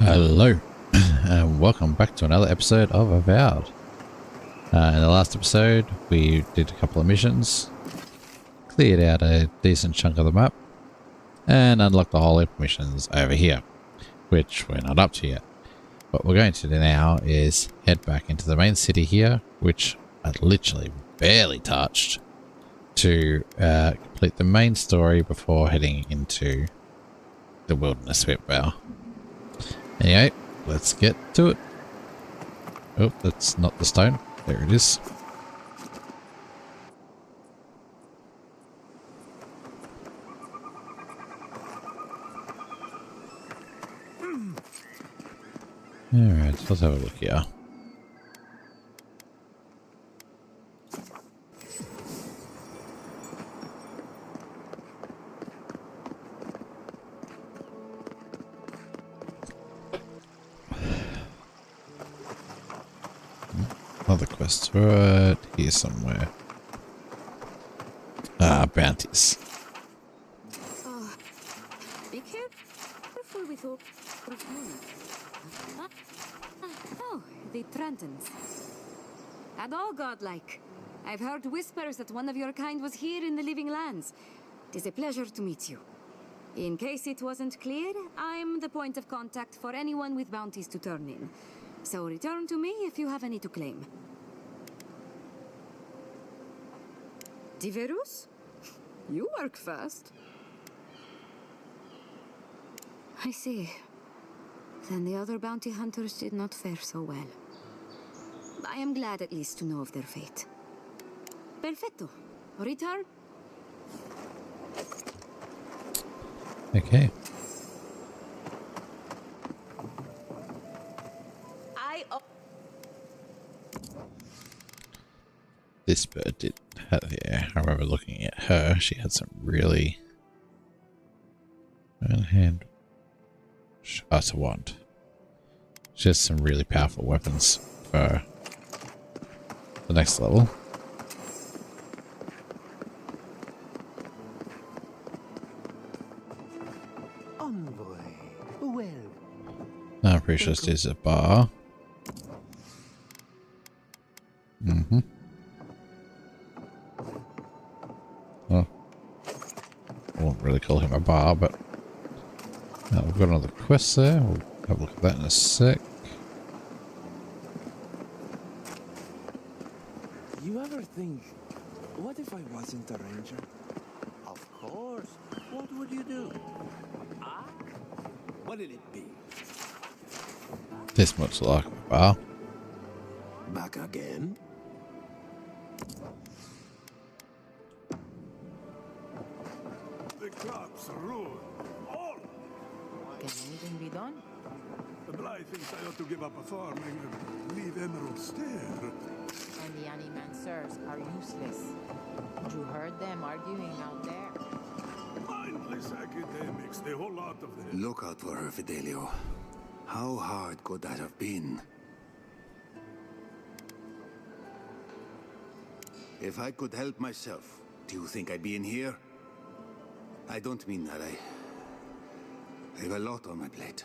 Hello, and welcome back to another episode of Avowed. In the last episode, we did a couple of missions, cleared out a decent chunk of the map, and unlocked the whole heap of missions over here, which we're not up to yet. What we're going to do now is head back into the main city here, which I literally barely touched, to complete the main story before heading into the wilderness Spitbow. Anyway, let's get to it. Oh, that's not the stone. There it is. Alright, let's have a look here. Another quest right here somewhere. Bounties. Be careful with all Oh, the Trentons. And all godlike. I've heard whispers that one of your kind was here in the living lands. It is a pleasure to meet you. In case it wasn't clear, I'm the point of contact for anyone with bounties to turn in. So return to me if you have any to claim. Diverus? You work fast. I see. Then the other bounty hunters did not fare so well. I am glad at least to know of their fate. Perfetto. Return. Okay. This bird did. Yeah, I remember looking at her. She had some really. Hand. Oh, it's a wand. She has some really powerful weapons for the next level. Envoy, well. No, I'm pretty sure this is a bar. Mm-hmm. Oh. I won't really call him a bar, but we've got another quest there. We'll have a look at that in a sec. You ever think, what if I wasn't a ranger? Of course. What would you do? Ah? What'd it be? This much like a bar. Back again? The crops ruin all. Can anything be done? The Bly thinks I ought to give up farming and leave Emerald stare. And the animancers are useless. You heard them arguing out there. Mindless academics, the whole lot of them. Look out for her, Fidelio. How hard could that have been? If I could help myself, do you think I'd be in here? I don't mean that. I have a lot on my plate.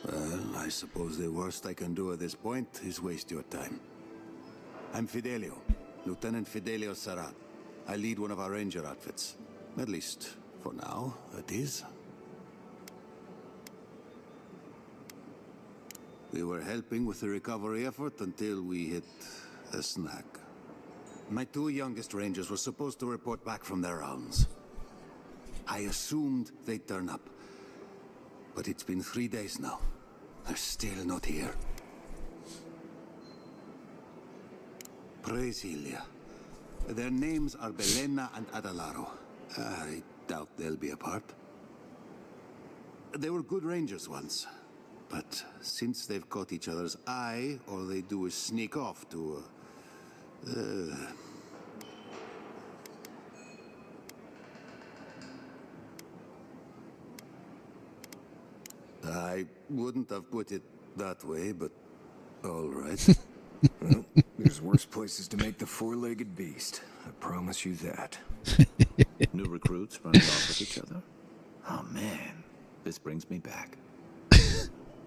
Well, I suppose the worst I can do at this point is waste your time. I'm Fidelio, Lieutenant Fidelio Sarat. I lead one of our ranger outfits. At least, for now, it is. We were helping with the recovery effort until we hit a snag. My two youngest rangers were supposed to report back from their rounds. I assumed they'd turn up. But it's been 3 days now. They're still not here. Praise Ilia. Their names are Belena and Adalaro. I doubt they'll be apart. They were good rangers once. But since they've caught each other's eye, all they do is sneak off to I wouldn't have put it that way, but all right. Well, there's worse places to make the four-legged beast. I promise you that. New recruits running off with each other? Oh man, this brings me back.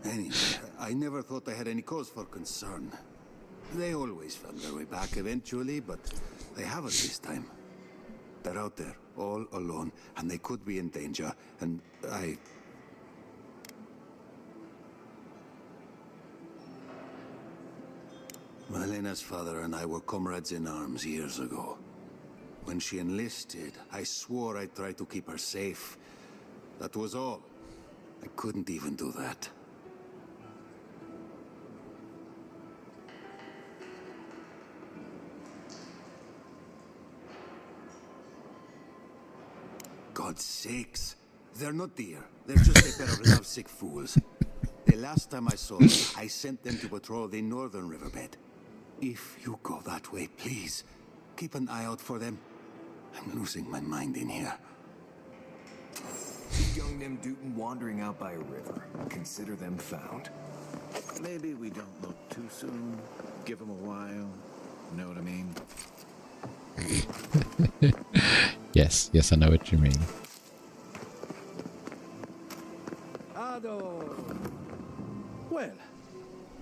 Anyway, I never thought I had any cause for concern. They always found their way back eventually, but they haven't this time. They're out there, all alone, and they could be in danger, and Malena's father and I were comrades in arms years ago. When she enlisted, I swore I'd try to keep her safe. That was all. I couldn't even do that. God's sakes. They're not deer. They're just a pair of lovesick fools. The last time I saw them, I sent them to patrol the northern riverbed. If you go that way, please, keep an eye out for them. I'm losing my mind in here. Young Nem Dootin wandering out by a river. Consider them found. Maybe we don't look too soon. Give them a while. Know what I mean? Yes, I know what you mean. Ado! Well,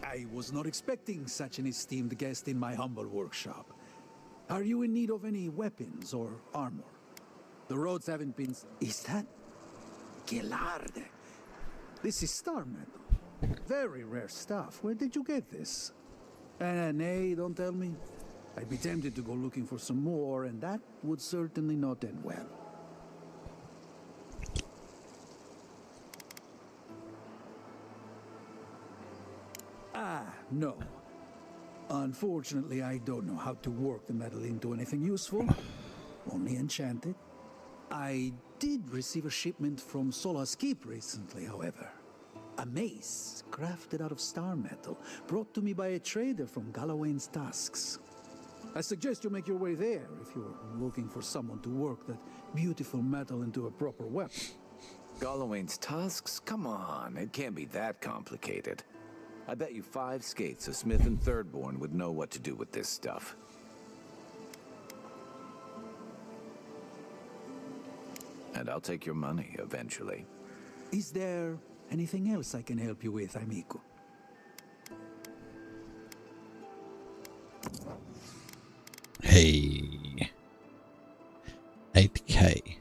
I was not expecting such an esteemed guest in my humble workshop. Are you in need of any weapons or armor? The roads haven't been... Is that... Gelarde? This is star metal. Very rare stuff. Where did you get this? Nay, don't tell me. I'd be tempted to go looking for some more, and that would certainly not end well. No. Unfortunately, I don't know how to work the metal into anything useful. Only enchanted. I did receive a shipment from Sola's Keep recently, however. A mace, crafted out of star metal, brought to me by a trader from Galawain's Tusks. I suggest you make your way there if you're looking for someone to work that beautiful metal into a proper weapon. Galawain's tusks? Come on, it can't be that complicated. I bet you 5 skates a Smith and Thirdborn would know what to do with this stuff. And I'll take your money eventually. Is there anything else I can help you with, amico? Hey. 8K.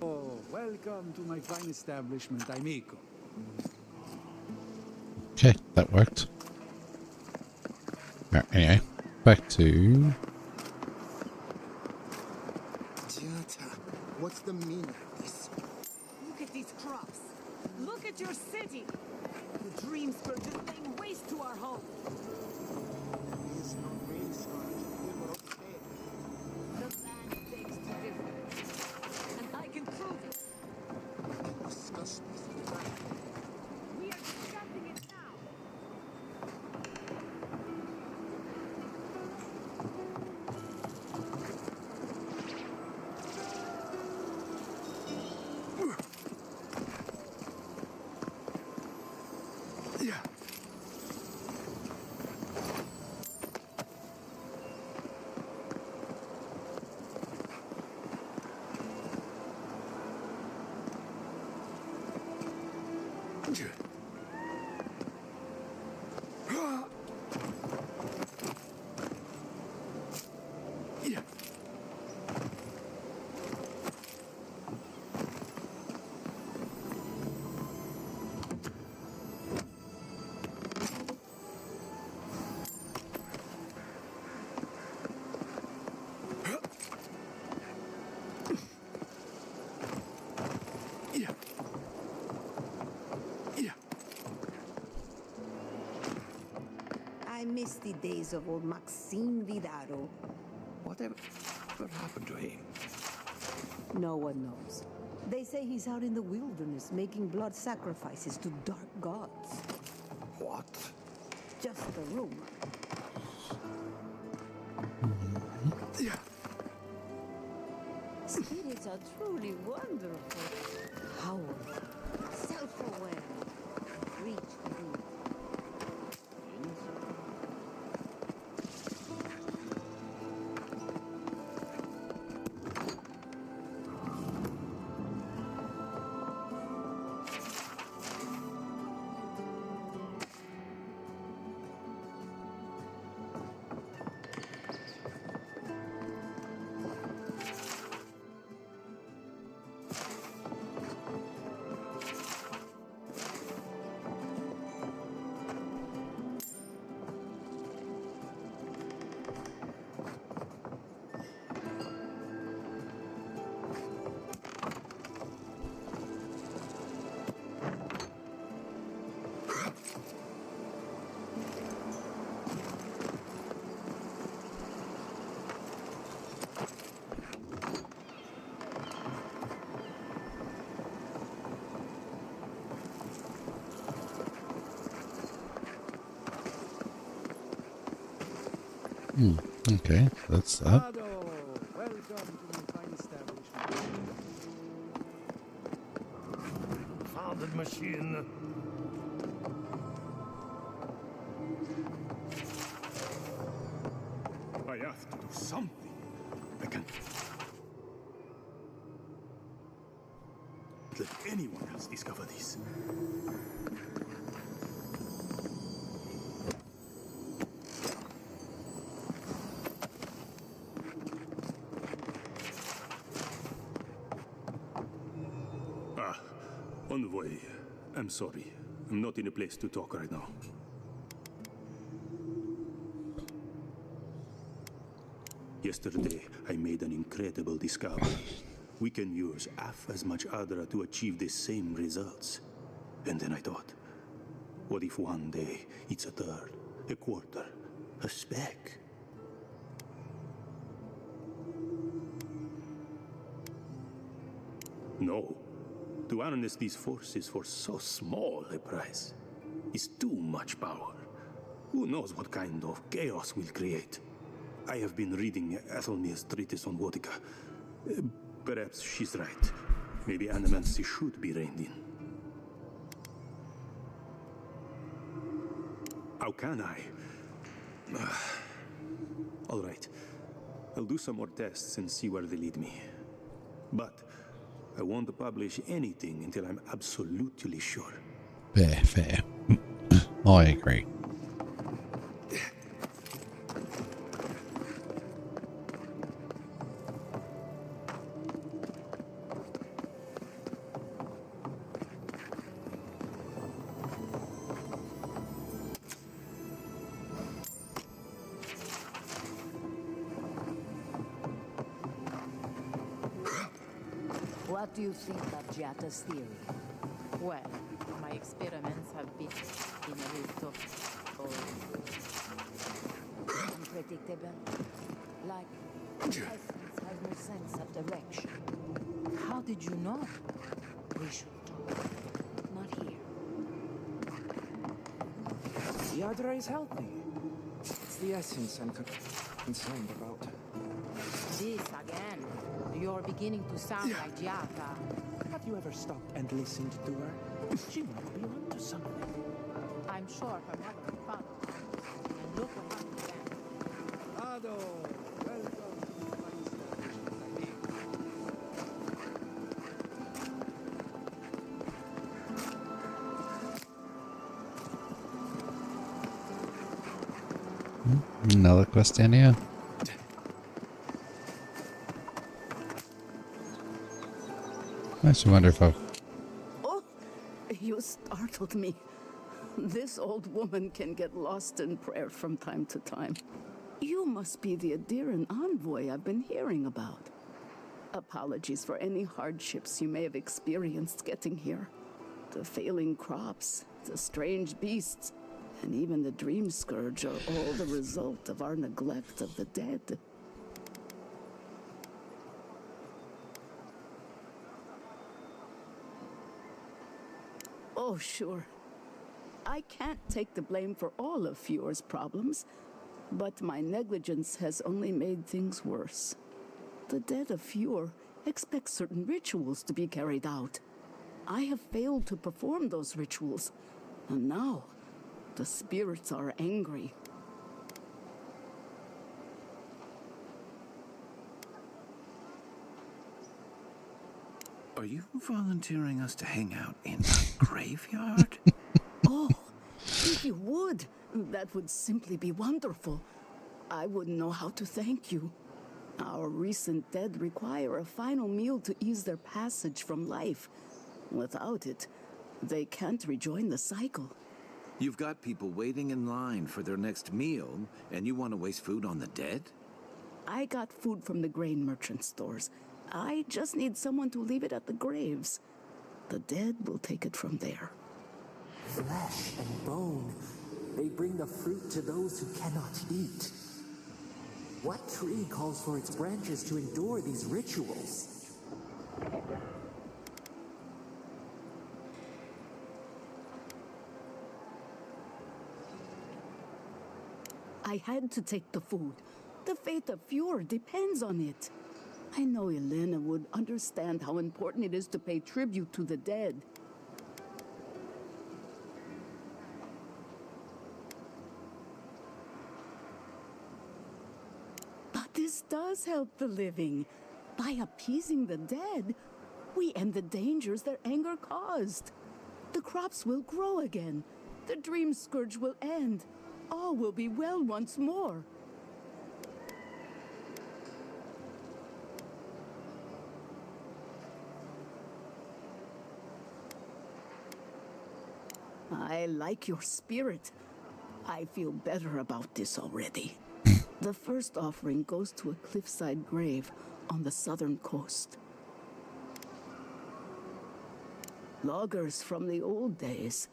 Oh, welcome to my fine establishment, amico. Okay, that worked. Right, anyway, back to... Tiata, what's the meaning of this? Look at these crops. Look at your city. The dream scourge is laying waste to our home. There is no rain scourge. We were okay. The land begs to differ. And I can prove it. Discuss this. We are discussing it now. Yeah. Yeah. dusty days of old Maxime Vidaro. Whatever happened to him? No one knows. They say he's out in the wilderness making blood sacrifices to dark gods. What? Just a rumor. Yeah. Spirits are truly wonderful. Powerful, self-aware, reach the deep. Okay, that's that. Ado, welcome to my fine establishment. Founded machine. I have to do something. I can't let anyone else discover this. Envoy, I'm sorry. I'm not in a place to talk right now. Yesterday, I made an incredible discovery. We can use half as much Adra to achieve the same results. And then I thought, what if one day it's a third, a quarter, a speck? No. To harness these forces for so small a price is too much power. Who knows what kind of chaos we'll create? I have been reading Ethelmir's treatise on Wotica. Perhaps she's right. Maybe animancy should be reined in. How can I? All right. I'll do some more tests and see where they lead me. But I won't publish anything until I'm absolutely sure. Fair. I agree. What do you think of Giatta's theory? Well, my experiments have been in a little Unpredictable. Like, essence has no sense of direction. How did you know? We should talk. Not here. The Adra is healthy. It's the essence I'm concerned about. This again. You're beginning to sound like Giatta. Have you ever stopped and listened to her? She might be onto something. I'm sure her mother found it. And look what happened then. Ado, welcome to my fine establishment. Another quest down here. I just wonder if I've... Oh, you startled me. This old woman can get lost in prayer from time to time. You must be the Adiran envoy I've been hearing about. Apologies for any hardships you may have experienced getting here. The failing crops, the strange beasts, and even the Dream Scourge are all the result of our neglect of the dead. Oh, sure. I can't take the blame for all of Fjord's problems, but my negligence has only made things worse. The dead of Fjord expect certain rituals to be carried out. I have failed to perform those rituals, and now the spirits are angry. Are you volunteering us to hang out in a graveyard? Oh, if you would, that would simply be wonderful. I wouldn't know how to thank you. Our recent dead require a final meal to ease their passage from life. Without it, they can't rejoin the cycle. You've got people waiting in line for their next meal, and you want to waste food on the dead? I got food from the grain merchant stores. I just need someone to leave it at the graves. The dead will take it from there. Flesh and bone. They bring the fruit to those who cannot eat. What tree calls for its branches to endure these rituals? I had to take the food. The fate of Fjord depends on it. I know Elena would understand how important it is to pay tribute to the dead. But this does help the living. By appeasing the dead, we end the dangers their anger caused. The crops will grow again. The dream scourge will end. All will be well once more. I like your spirit. I feel better about this already. The first offering goes to a cliffside grave on the southern coast. Loggers from the old days,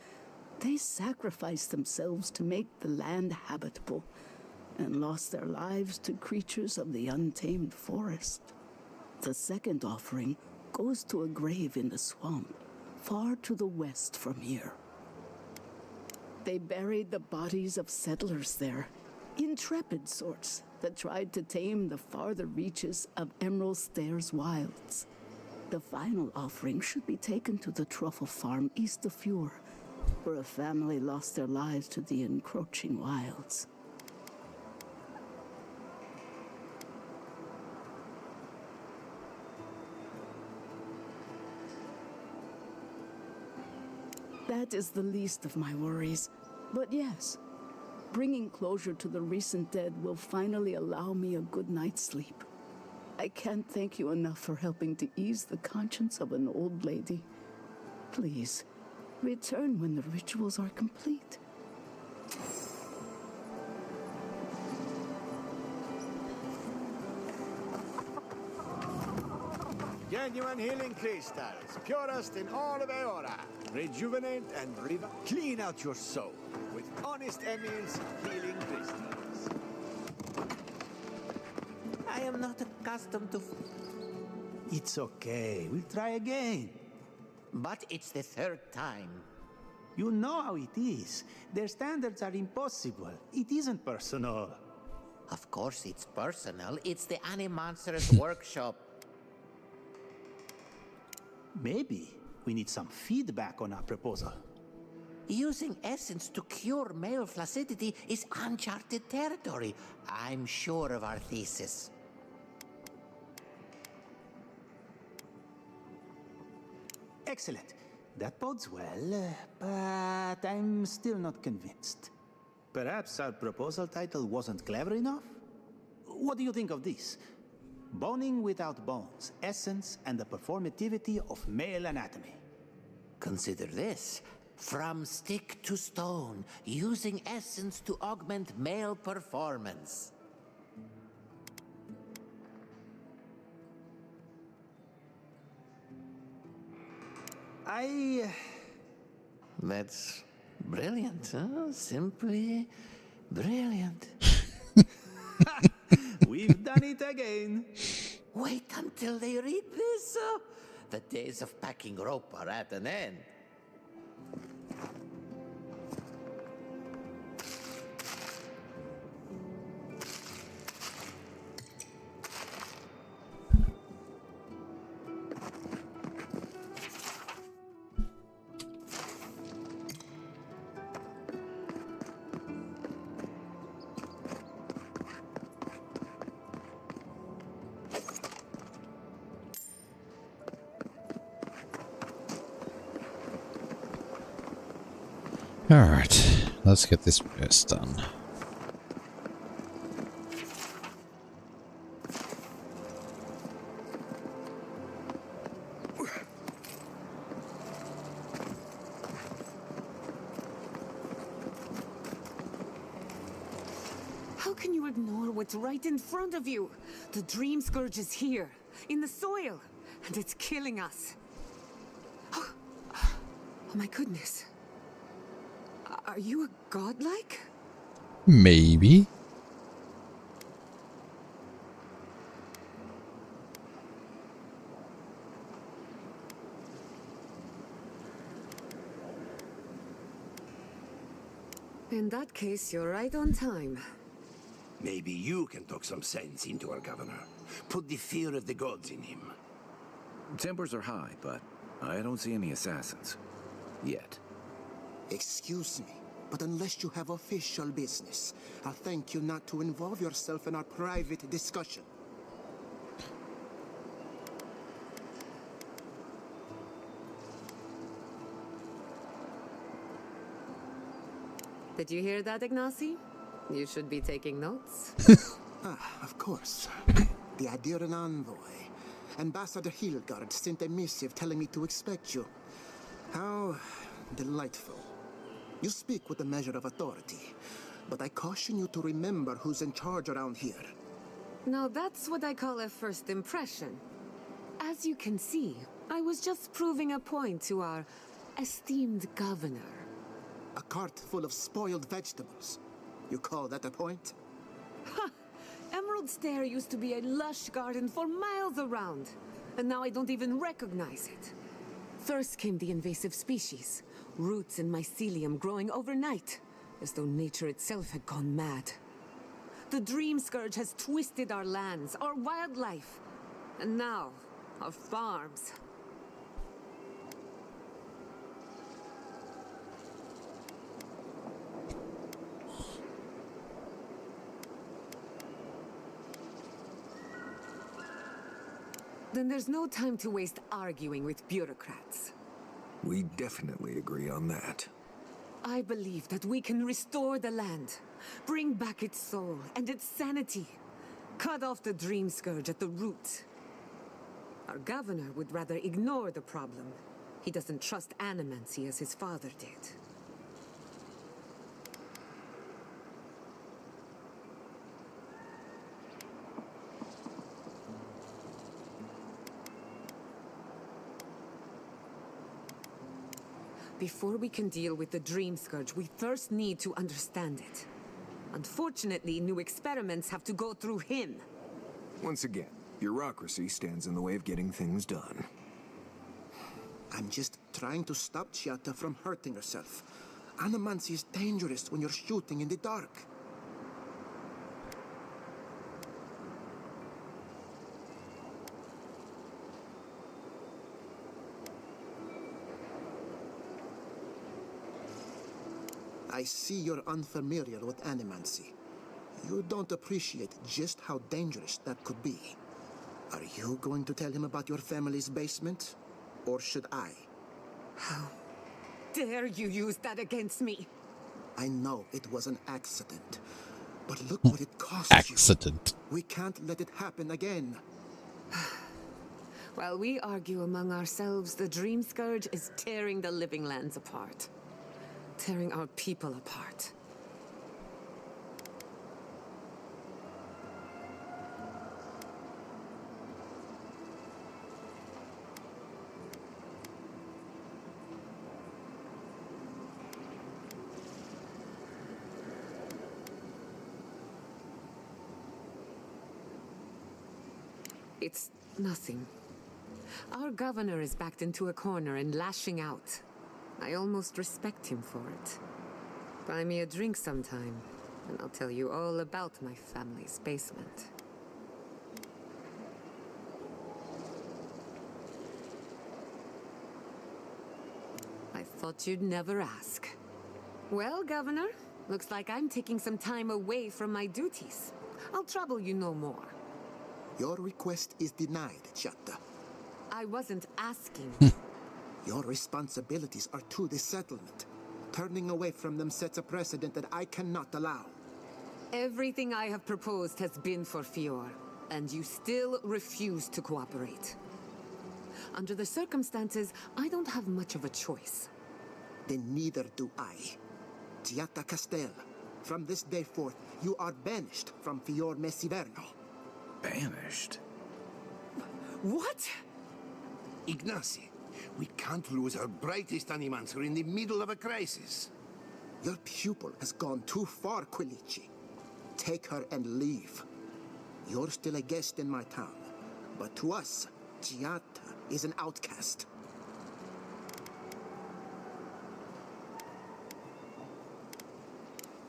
they sacrificed themselves to make the land habitable and lost their lives to creatures of the untamed forest. The second offering goes to a grave in the swamp, far to the west from here. They buried the bodies of settlers there, intrepid sorts that tried to tame the farther reaches of Emerald Stairs wilds. The final offering should be taken to the truffle farm east of Fjord, where a family lost their lives to the encroaching wilds. That is the least of my worries. But yes, bringing closure to the recent dead will finally allow me a good night's sleep. I can't thank you enough for helping to ease the conscience of an old lady. Please, return when the rituals are complete. Genuine healing crystals, purest in all of Eora. Rejuvenate and clean out your soul with honest Emil's healing crystals. I am not accustomed to... It's okay. We'll try again. But it's the third time. You know how it is. Their standards are impossible. It isn't personal. Of course it's personal. It's the Animonster's workshop. Maybe we need some feedback on our proposal. Using essence to cure male flaccidity is uncharted territory. I'm sure of our thesis. Excellent. That bodes well, but I'm still not convinced. Perhaps our proposal title wasn't clever enough? What do you think of this? Boning without bones, essence and the performativity of male anatomy. Consider this. From stick to stone, using essence to augment male performance. Let's Brilliant, huh? Simply brilliant. We've done it again. Wait until they read this. The days of packing rope are at an end. Alright, let's get this first done. How can you ignore what's right in front of you? The Dream Scourge is here, in the soil, and it's killing us. Oh my goodness. Are you a godlike? Maybe. In that case, you're right on time. Maybe you can talk some sense into our governor. Put the fear of the gods in him. Tempers are high, but I don't see any assassins. Yet. Excuse me, but unless you have official business, I'll thank you not to involve yourself in our private discussion. Did you hear that, Ignacy? You should be taking notes. Of course. The Adiran envoy. Ambassador Hilgard sent a missive telling me to expect you. How delightful. You speak with a measure of authority, but I caution you to remember who's in charge around here. Now that's what I call a first impression. As you can see, I was just proving a point to our esteemed governor. A cart full of spoiled vegetables. You call that a point? Ha! Emerald Stair used to be a lush garden for miles around, and now I don't even recognize it. First came the invasive species, roots and mycelium growing overnight, as though nature itself had gone mad. The Dream Scourge has twisted our lands, our wildlife, and now our farms. Then there's no time to waste arguing with bureaucrats. We definitely agree on that. I believe that we can restore the land, bring back its soul and its sanity, cut off the Dream Scourge at the root. Our governor would rather ignore the problem. He doesn't trust animancy as his father did. Before we can deal with the Dream Scourge, we first need to understand it. Unfortunately, new experiments have to go through him. Once again, bureaucracy stands in the way of getting things done. I'm just trying to stop Chiata from hurting herself. Animancy is dangerous when you're shooting in the dark. I see you're unfamiliar with animancy. You don't appreciate just how dangerous that could be. Are you going to tell him about your family's basement? Or should I? How dare you use that against me? I know it was an accident, but look what it cost Accident. you. We can't let it happen again. While we argue among ourselves, the Dream Scourge is tearing the living lands apart. Tearing our people apart. It's nothing. Our governor is backed into a corner and lashing out. I almost respect him for it. Buy me a drink sometime, and I'll tell you all about my family's basement. I thought you'd never ask. Well, Governor, looks like I'm taking some time away from my duties. I'll trouble you no more. Your request is denied, Chatta. I wasn't asking. Your responsibilities are to the settlement. Turning away from them sets a precedent that I cannot allow. Everything I have proposed has been for Fior, and you still refuse to cooperate. Under the circumstances, I don't have much of a choice. Then neither do I. Giatta Castel, from this day forth, you are banished from Fior Messiverno. Banished? What? Ignacy, we can't lose our brightest animancer in the middle of a crisis. Your pupil has gone too far, Quilici. Take her and leave. You're still a guest in my town, but to us, Giatta is an outcast.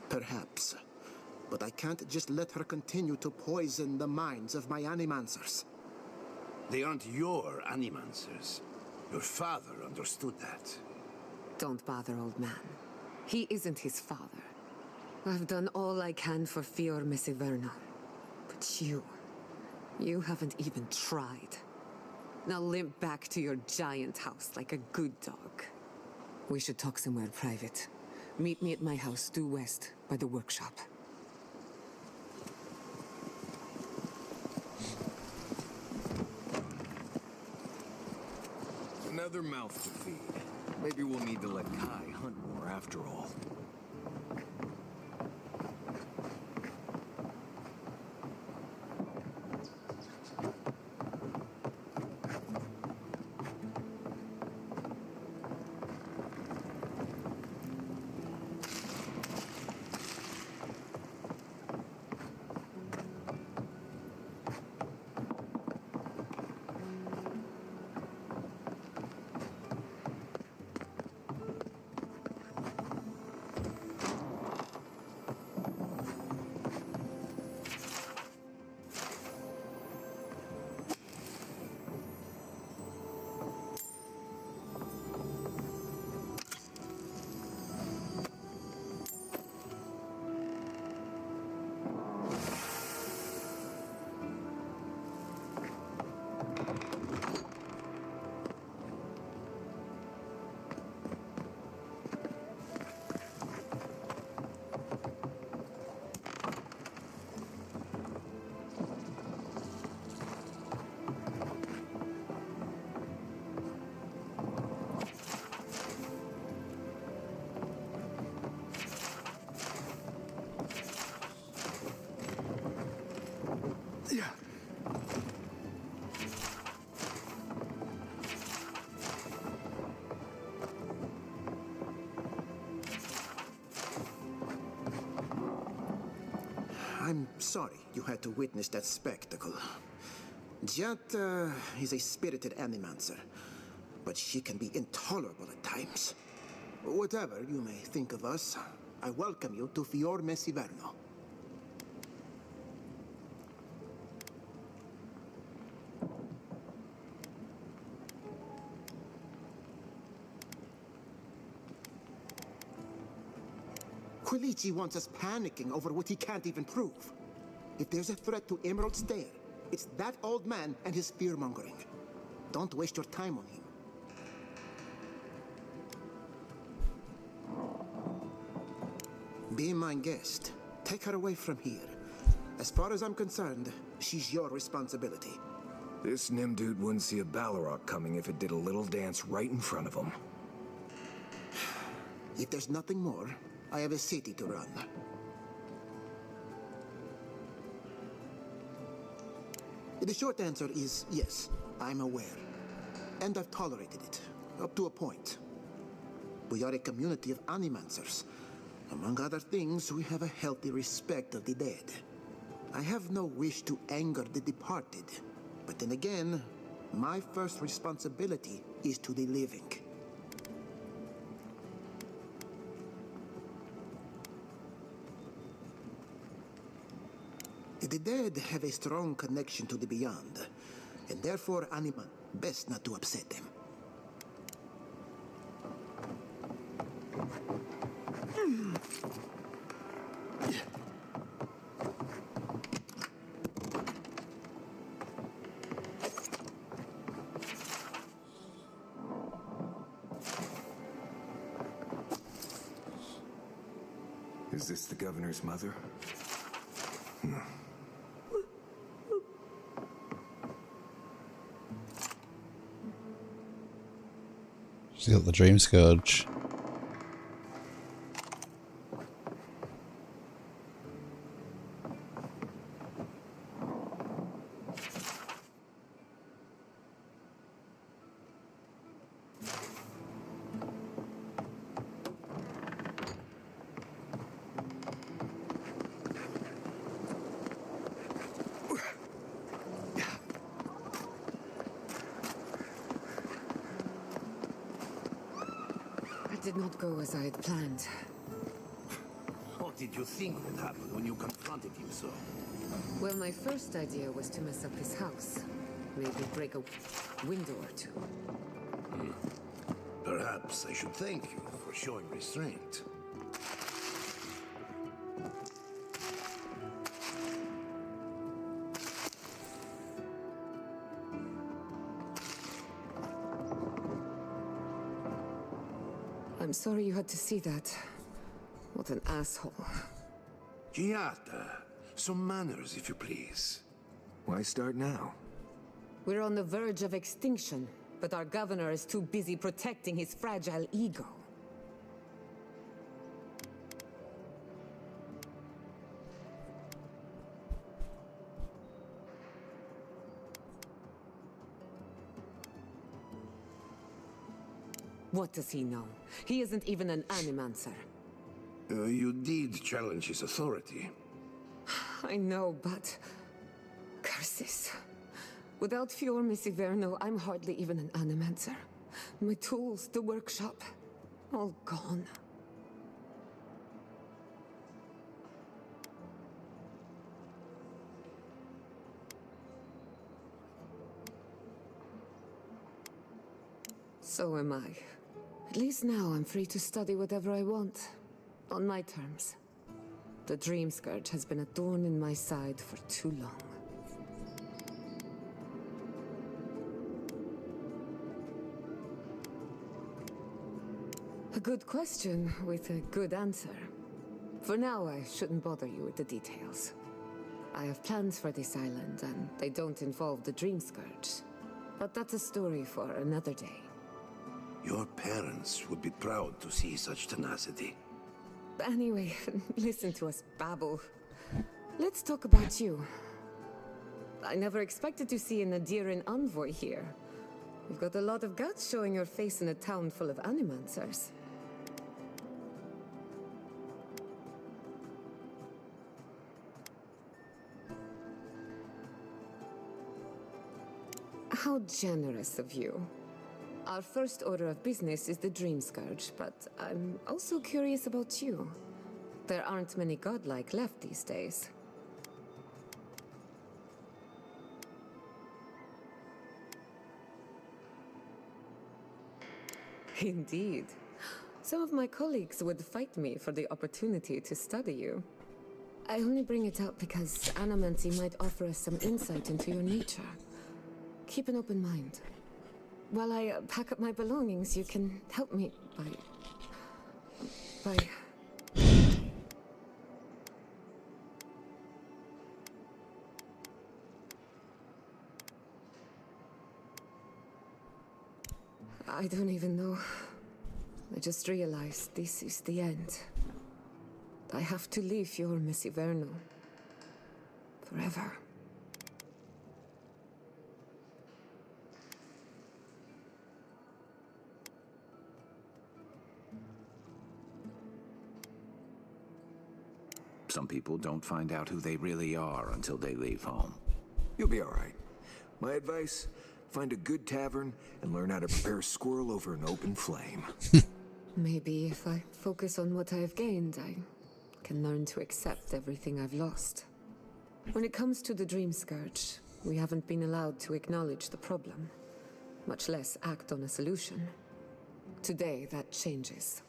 Perhaps, but I can't just let her continue to poison the minds of my animancers. They aren't your animancers. Your father understood that. Don't bother, old man. He isn't his father. I've done all I can for Fior Messiverno. But you haven't even tried. Now limp back to your giant house like a good dog. We should talk somewhere private. Meet me at my house due west by the workshop. Another mouth to feed. Maybe we'll need to let Kai hunt more after all. I'm sorry you had to witness that spectacle. Giatta is a spirited animancer, but she can be intolerable at times. Whatever you may think of us, I welcome you to Fior Messiverno. Quilici wants us panicking over what he can't even prove. If there's a threat to Emerald Stair, it's that old man and his fear-mongering. Don't waste your time on him. Be my guest. Take her away from here. As far as I'm concerned, she's your responsibility. This Nimdude wouldn't see a Balrog coming if it did a little dance right in front of him. If there's nothing more, I have a city to run. The short answer is yes, I'm aware. And I've tolerated it, up to a point. We are a community of animancers. Among other things, we have a healthy respect of the dead. I have no wish to anger the departed, But then again, my first responsibility is to the living. The dead have a strong connection to the beyond, and therefore, Anima, best not to upset them. Is this the governor's mother? She's got the dream scourge. It did not go as I had planned. What did you think would happen when you confronted him so? Well, my first idea was to mess up his house. Maybe break a window or two. Perhaps I should thank you for showing restraint. I'm sorry you had to see that. What an asshole. Giata, some manners, if you please. Why start now? We're on the verge of extinction, but our governor is too busy protecting his fragile ego. What does he know? He isn't even an animancer. You did challenge his authority. I know, but... curses. Without Fior Misiverno, I'm hardly even an animancer. My tools, the workshop, all gone. So am I. At least now I'm free to study whatever I want. On my terms. The Dream Scourge has been a thorn in my side for too long. A good question with a good answer. For now, I shouldn't bother you with the details. I have plans for this island, and they don't involve the Dream Scourge. But that's a story for another day. Your parents would be proud to see such tenacity. Anyway, listen to us babble. Let's talk about you. I never expected to see an Adiran envoy here. You've got a lot of guts showing your face in a town full of animancers. How generous of you. Our first order of business is the Dream Scourge, but I'm also curious about you. There aren't many godlike left these days. Indeed. Some of my colleagues would fight me for the opportunity to study you. I only bring it up because Animancy might offer us some insight into your nature. Keep an open mind. While I pack up my belongings, you can help me by... I don't even know. I just realized this is the end. I have to leave Fior Misiverno. Forever. Some people don't find out who they really are until they leave home. You'll be all right. My advice, find a good tavern and learn how to prepare a squirrel over an open flame. Maybe if I focus on what I've gained, I can learn to accept everything I've lost. When it comes to the Dream Scourge, we haven't been allowed to acknowledge the problem, much less act on a solution. Today, that changes.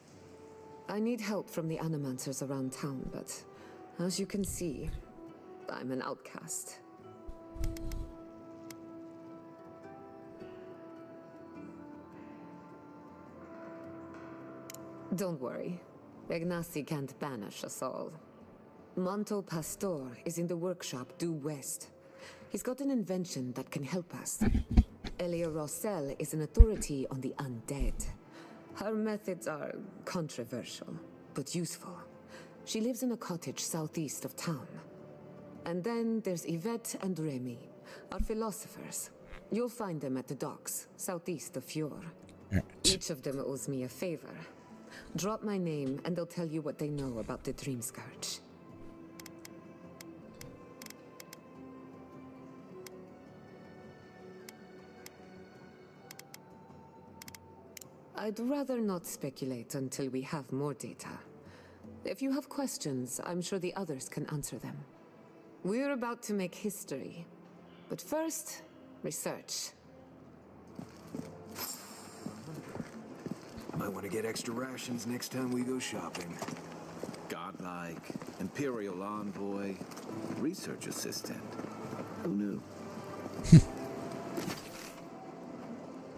I need help from the animancers around town, but as you can see, I'm an outcast. Don't worry. Ignacy can't banish us all. Manto Pastor is in the workshop due west. He's got an invention that can help us. Elia Rossell is an authority on the undead. Her methods are controversial, but useful. She lives in a cottage southeast of town. And then there's Yvette and Remy, our philosophers. You'll find them at the docks, southeast of Fjord. Each of them owes me a favor. Drop my name and they'll tell you what they know about the Dream Scourge. I'd rather not speculate until we have more data. If you have questions, I'm sure the others can answer them. We're about to make history. But first, research. Might want to get extra rations next time we go shopping. Godlike, Imperial Envoy, Research Assistant. Who knew?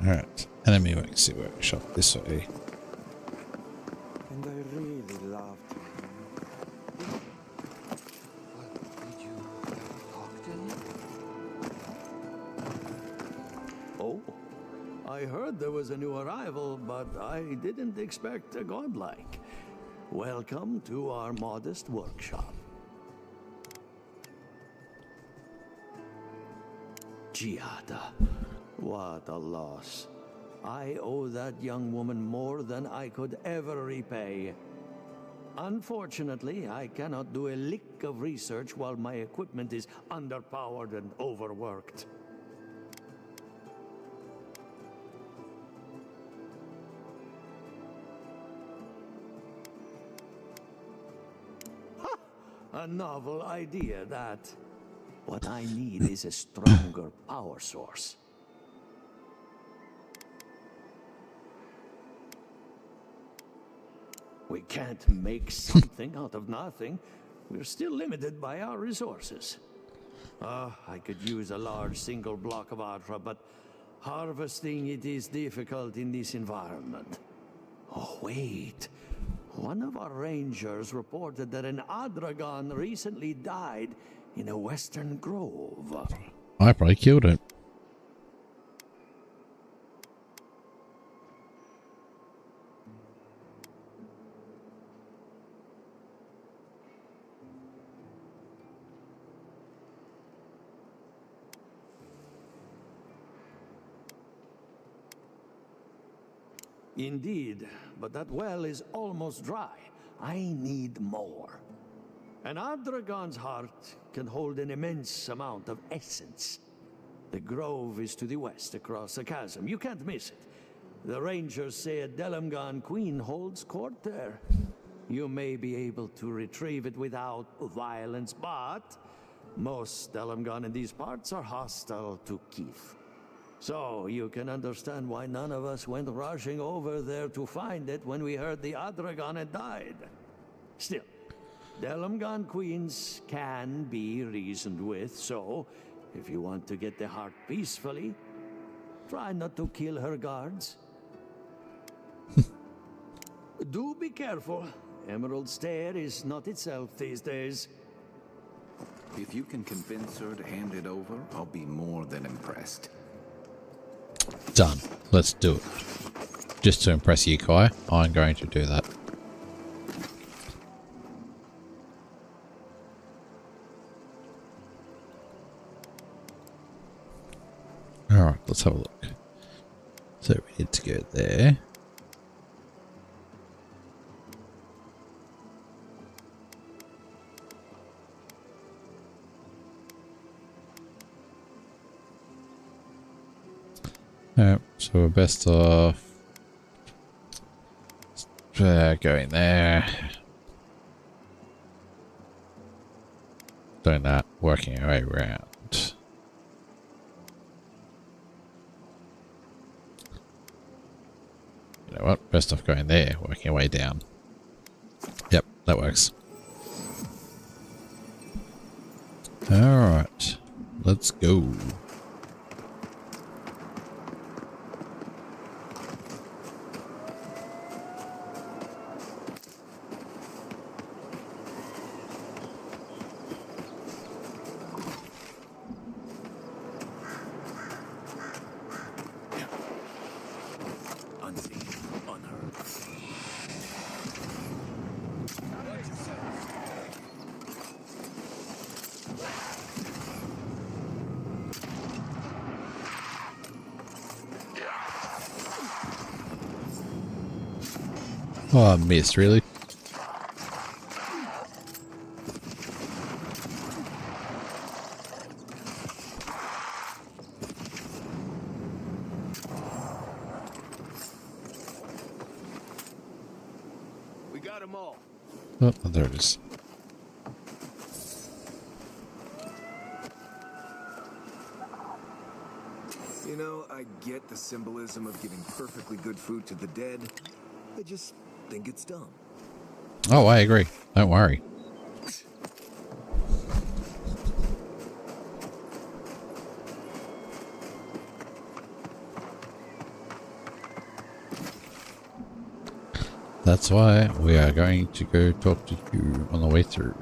Alright, enemy workshop this way. And I really loved Did you talk to him? Oh, I heard there was a new arrival, but I didn't expect a godlike. Welcome to our modest workshop. Giada, what a loss. I owe that young woman more than I could ever repay. Unfortunately, I cannot do a lick of research while my equipment is underpowered and overworked. Ha! A novel idea, that. What I need is a stronger power source. We can't make something out of nothing. We're still limited by our resources. I could use a large single block of Atra, but harvesting it is difficult in this environment. Oh, wait. One of our rangers reported that an Adragon recently died in a western grove. I probably killed it. Indeed, but that well is almost dry. I need more. An Adragon's heart can hold an immense amount of essence. The grove is to the west, across the chasm. You can't miss it. The rangers say a Delamgan queen holds court there. You may be able to retrieve it without violence, but most Delamgan in these parts are hostile to Keith. So you can understand why none of us went rushing over there to find it when we heard the Adragon had died. Still, Delamgan queens can be reasoned with, so if you want to get the heart peacefully, try not to kill her guards. Do be careful. Emerald Stair is not itself these days. If you can convince her to hand it over, I'll be more than impressed. Done. Let's do it. Just to impress you, Kai, I'm going to do that. Alright, let's have a look. So we need to go there. So we're best off going there. Doing that, working our way around. You know what? Best off going there, working our way down. Yep, that works. Alright, let's go. Unseen, unheard. Oh, I missed, really? We got them all. Oh, there it is. You know, I get the symbolism of giving perfectly good food to the dead. I just think it's dumb. Oh, I agree. Don't worry. That's why we are going to go talk to you on the way through.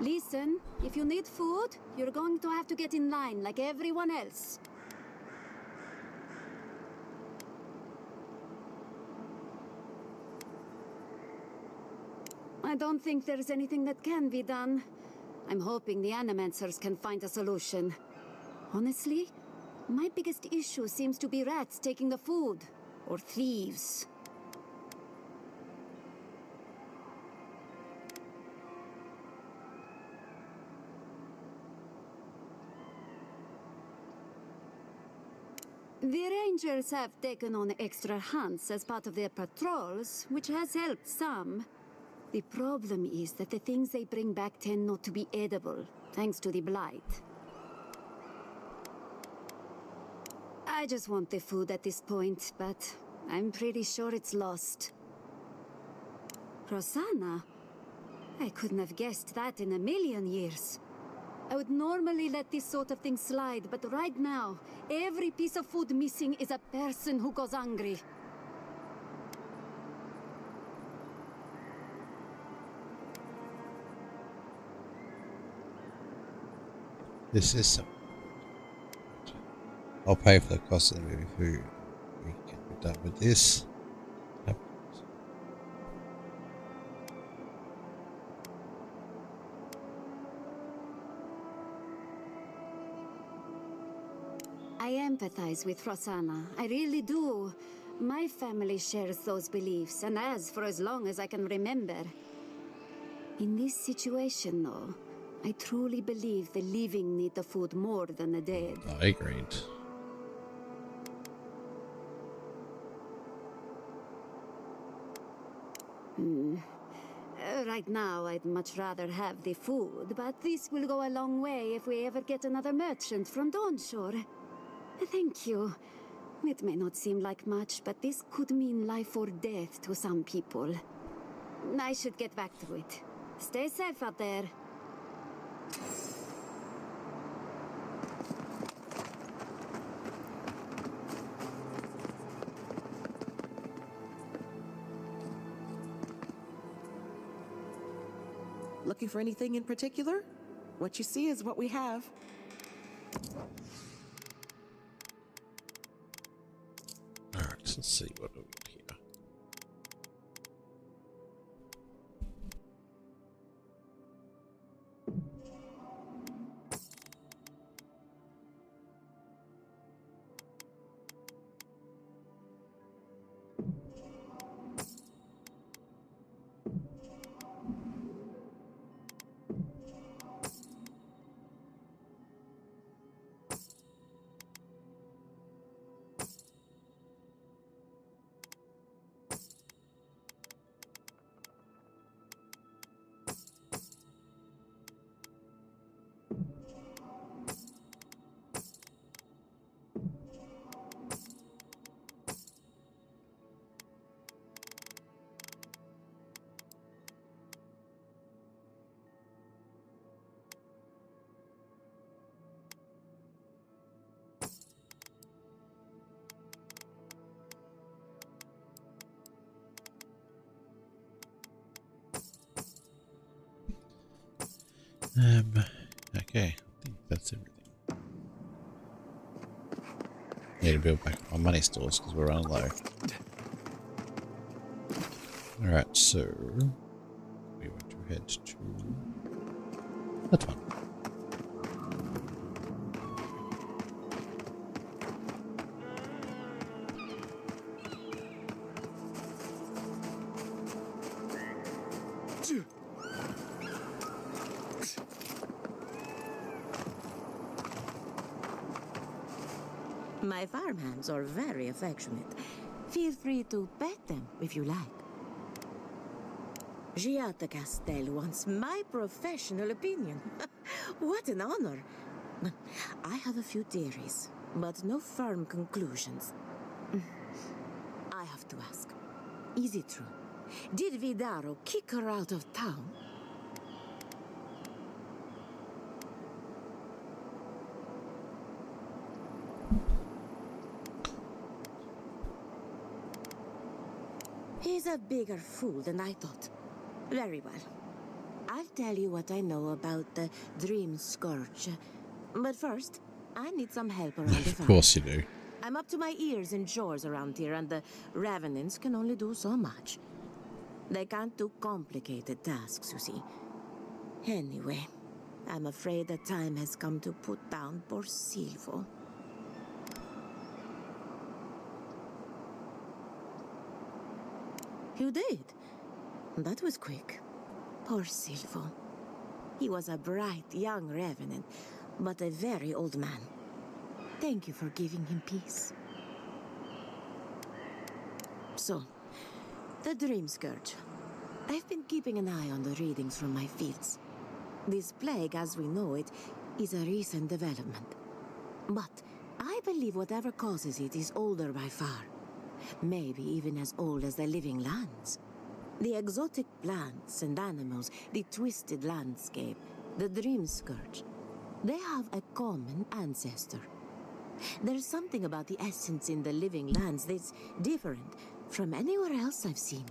Listen, if you need food, you're going to have to get in line like everyone else. I don't think there's anything that can be done. I'm hoping the Animancers can find a solution. Honestly, my biggest issue seems to be rats taking the food. Or thieves. The Rangers have taken on extra hunts as part of their patrols, which has helped some. The problem is that the things they bring back tend not to be edible, thanks to the blight. I just want the food at this point, but I'm pretty sure it's lost. Rosanna? I couldn't have guessed that in a million years. I would normally let this sort of thing slide, but right now, every piece of food missing is a person who goes hungry. This is some. I'll pay for the cost of the movie food. We can be done with this. Yep. I empathize with Rosanna. I really do. My family shares those beliefs, and has for as long as I can remember. In this situation, though, I truly believe the living need the food more than the dead. I agreed. Right now, I'd much rather have the food, but this will go a long way if we ever get another merchant from Dawnshore. Thank you. It may not seem like much, but this could mean life or death to some people. I should get back to it. Stay safe out there. Looking for anything in particular? What you see is what we have. Alright, let's see what do we here. Okay, I think that's everything. Need to build back my money stores because we're running low. Alright, so we want to head to that one. My farmhands are very affectionate. Feel free to pet them if you like. Giata Castel wants my professional opinion. What an honor. I have a few theories, but no firm conclusions. I have to ask, is it true? Did Vidaro kick her out of town? He's a bigger fool than I thought. Very well. I'll tell you what I know about the Dream Scourge. But first, I need some help around the farm. Of course you do. I'm up to my ears in chores around here, and the Revenants can only do so much. They can't do complicated tasks, you see. Anyway, I'm afraid the time has come to put down poor Silvo. You did? That was quick. Poor Silvo. He was a bright young revenant, but a very old man. Thank you for giving him peace. So, the Dream Scourge. I've been keeping an eye on the readings from my fields. This plague, as we know it, is a recent development. But I believe whatever causes it is older by far. Maybe even as old as the living lands. The exotic plants and animals, the twisted landscape, the Dream Scourge. They have a common ancestor. There's something about the essence in the living lands that's different from anywhere else I've seen.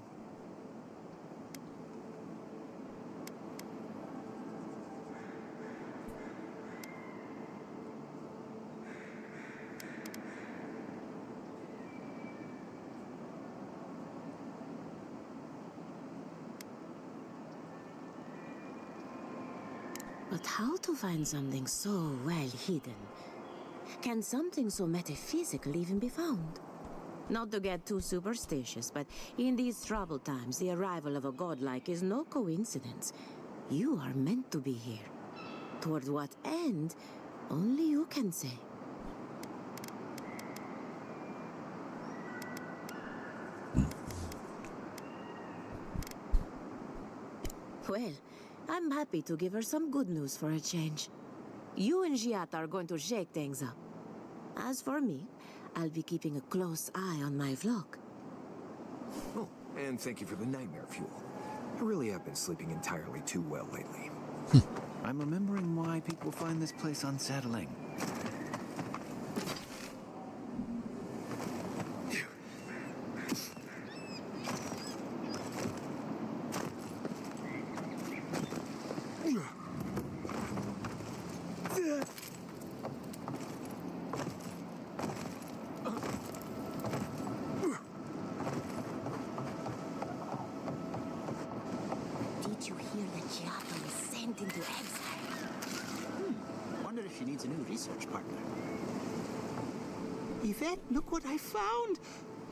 But how to find something so well hidden? Can something so metaphysical even be found? Not to get too superstitious, but in these troubled times, the arrival of a godlike is no coincidence. You are meant to be here. Toward what end, only you can say. Well, I'm happy to give her some good news for a change. You and Giata are going to shake things up. As for me, I'll be keeping a close eye on my flock. Oh, and thank you for the nightmare fuel. I really have been sleeping entirely too well lately. I'm remembering why people find this place unsettling. Did you hear that Giata was sent into exile? Wonder if she needs a new research partner. Yvette, look what I found!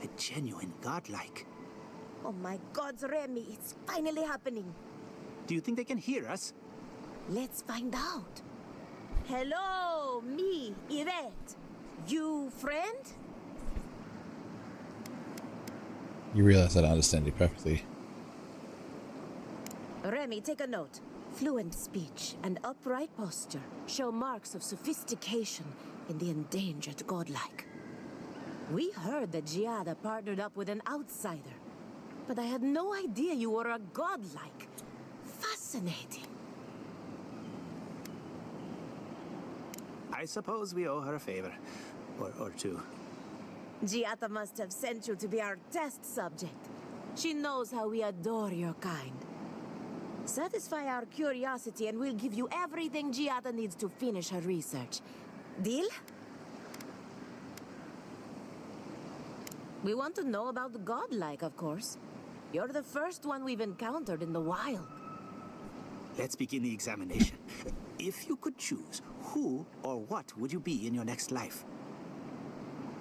A genuine godlike. Oh my gods, Remy, it's finally happening. Do you think they can hear us? Let's find out. Hello, me, Yvette. You friend? You realize I don't understand you perfectly. Remy, take a note. Fluent speech and upright posture show marks of sophistication in the endangered godlike. We heard that Giada partnered up with an outsider, but I had no idea you were a godlike. Fascinating. I suppose we owe her a favor. Or two. Giata must have sent you to be our test subject. She knows how we adore your kind. Satisfy our curiosity and we'll give you everything Giada needs to finish her research. Deal? We want to know about the godlike, of course. You're the first one we've encountered in the wild. Let's begin the examination. If you could choose, who or what would you be in your next life?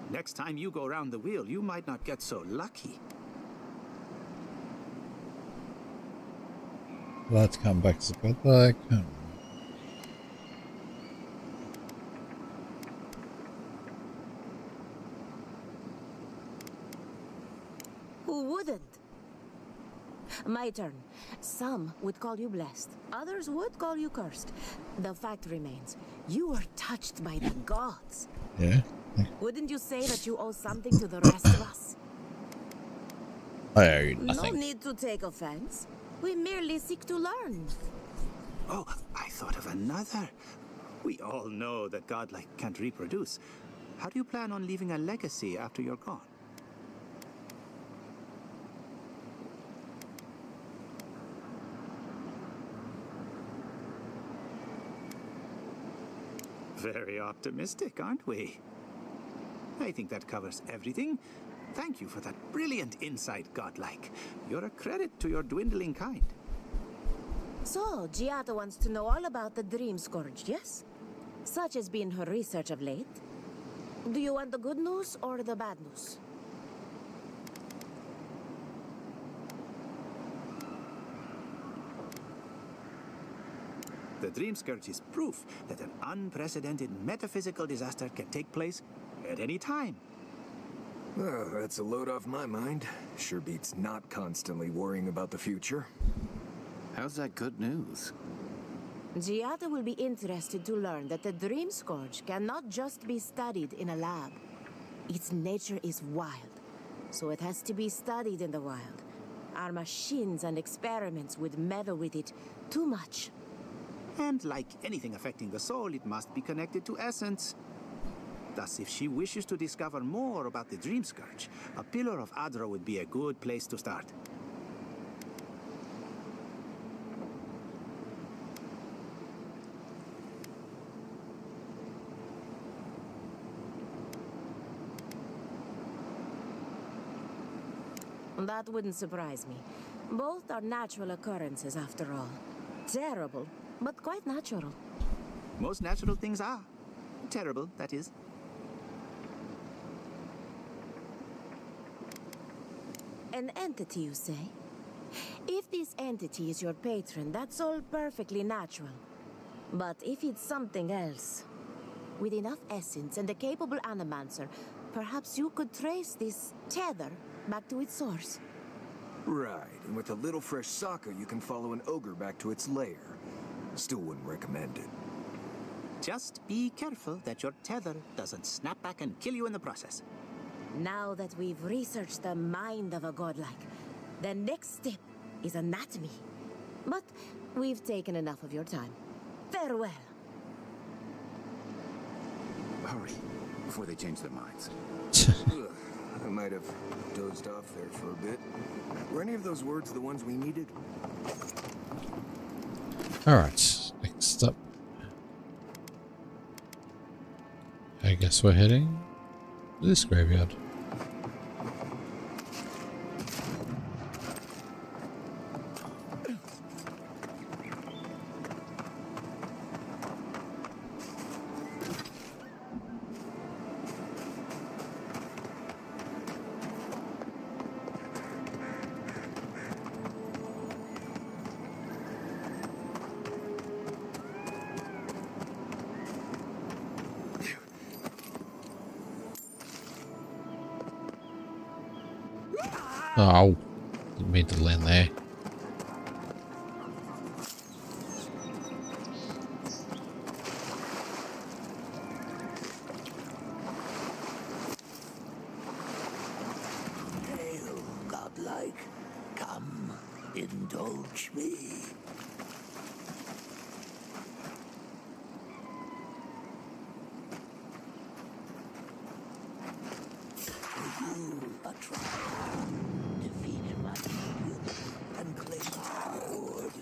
Next time you go round the wheel, you might not get so lucky. Let's come back to the godlike. Who wouldn't? My turn. Some would call you blessed. Others would call you cursed. The fact remains, you were touched by the gods. Yeah. Wouldn't you say that you owe something to the rest of us? I owe you nothing. No need to take offense. We merely seek to learn. Oh, I thought of another. We all know that godlike can't reproduce. How do you plan on leaving a legacy after you're gone? Very optimistic, aren't we? I think that covers everything. Thank you for that brilliant insight, godlike. You're a credit to your dwindling kind. So, Giada wants to know all about the Dream Scourge, yes? Such has been her research of late. Do you want the good news or the bad news? The Dream Scourge is proof that an unprecedented metaphysical disaster can take place at any time. Oh, that's a load off my mind. Sure beats not constantly worrying about the future. How's that good news? Giada will be interested to learn that the Dream Scourge cannot just be studied in a lab. Its nature is wild, so it has to be studied in the wild. Our machines and experiments would meddle with it too much. And like anything affecting the soul, it must be connected to essence. Thus, if she wishes to discover more about the Dream Scourge, a Pillar of Adra would be a good place to start. That wouldn't surprise me. Both are natural occurrences, after all. Terrible, but quite natural. Most natural things are. Terrible, that is. An entity, you say? If this entity is your patron, that's all perfectly natural. But if it's something else, with enough essence and a capable animancer, perhaps you could trace this tether back to its source. Right, and with a little fresh soccer, you can follow an ogre back to its lair. Still wouldn't recommend it. Just be careful that your tether doesn't snap back and kill you in the process. Now that we've researched the mind of a godlike, the next step is anatomy. But we've taken enough of your time. Farewell. Hurry, before they change their minds. Ugh, I might have dozed off there for a bit. Were any of those words the ones we needed? Alright, next up. I guess we're heading to this graveyard. Oh, didn't mean to land there. Hail, godlike. Come, indulge me. You are trying. Defeated my champion and claim the reward.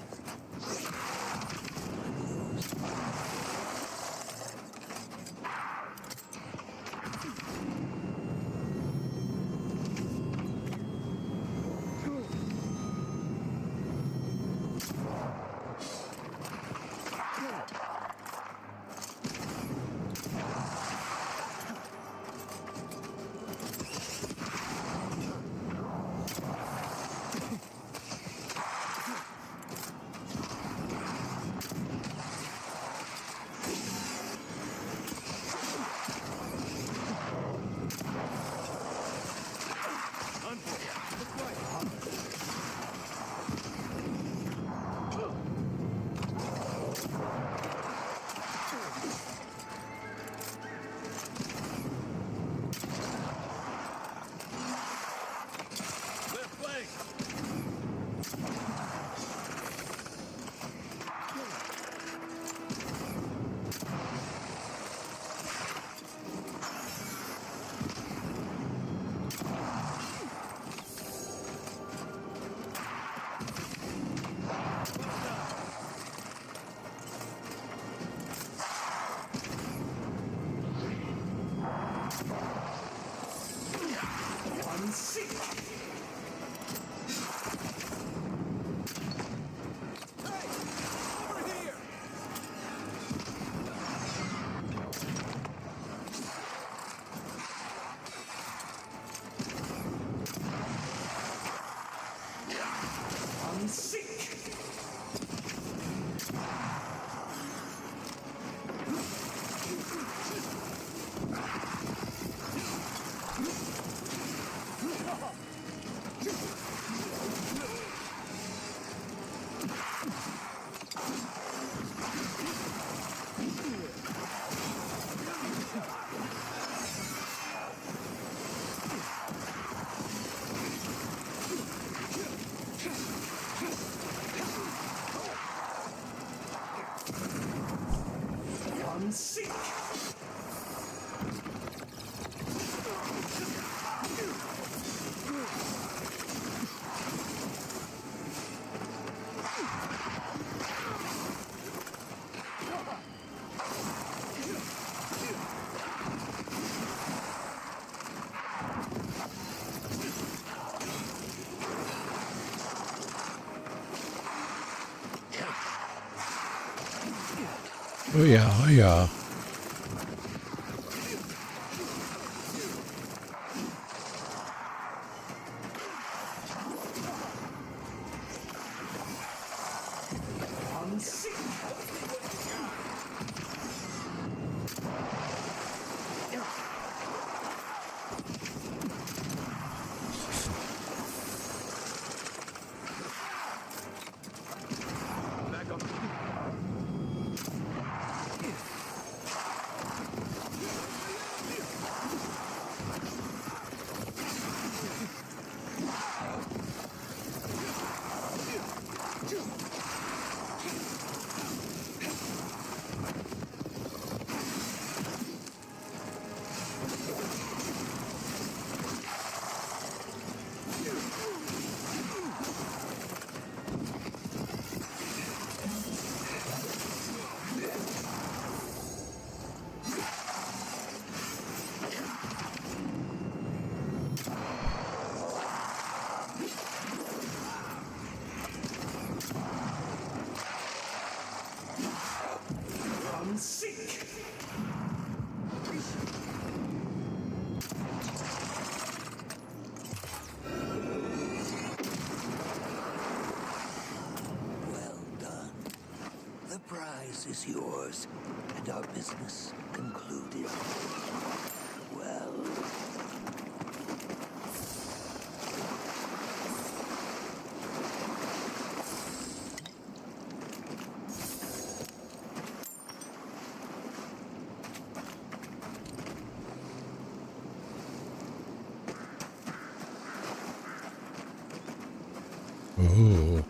Oh yeah, oh yeah. Well done. The prize is yours, and our business concluded. Well... Ooh.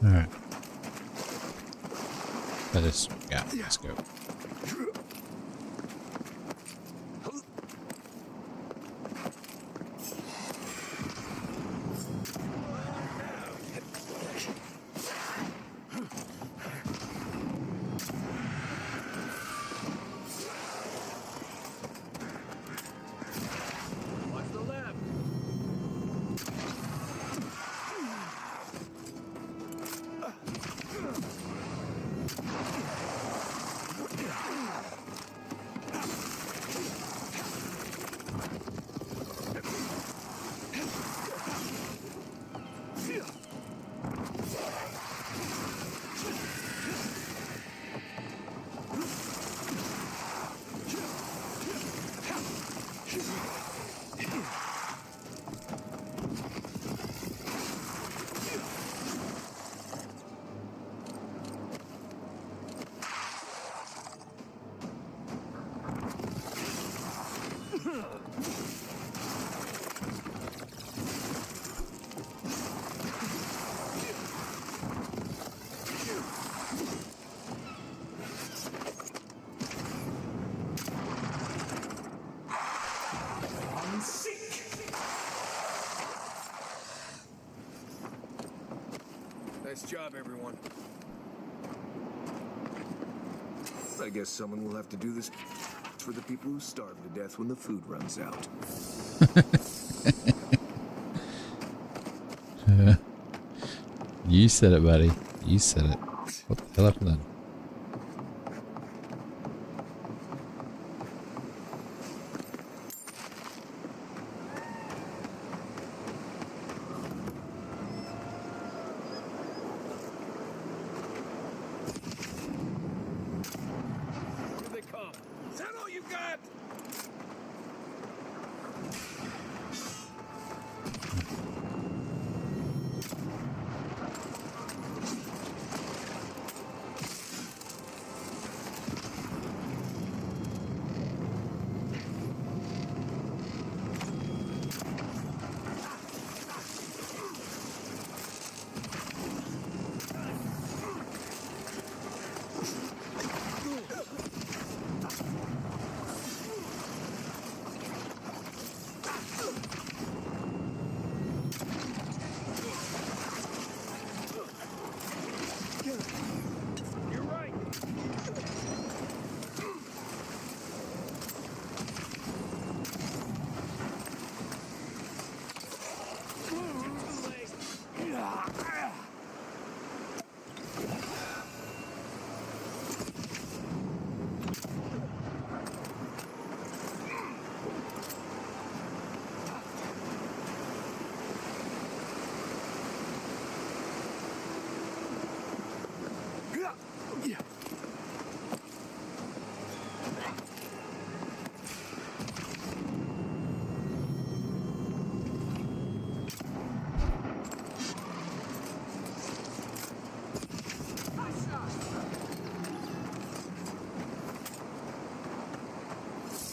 Alright. Let us, yeah, let's go. Nice job, everyone. I guess someone will have to do this for the people who starve to death when the food runs out. You said it, buddy. You said it. What the hell happened then? Here they come. Is that all you got?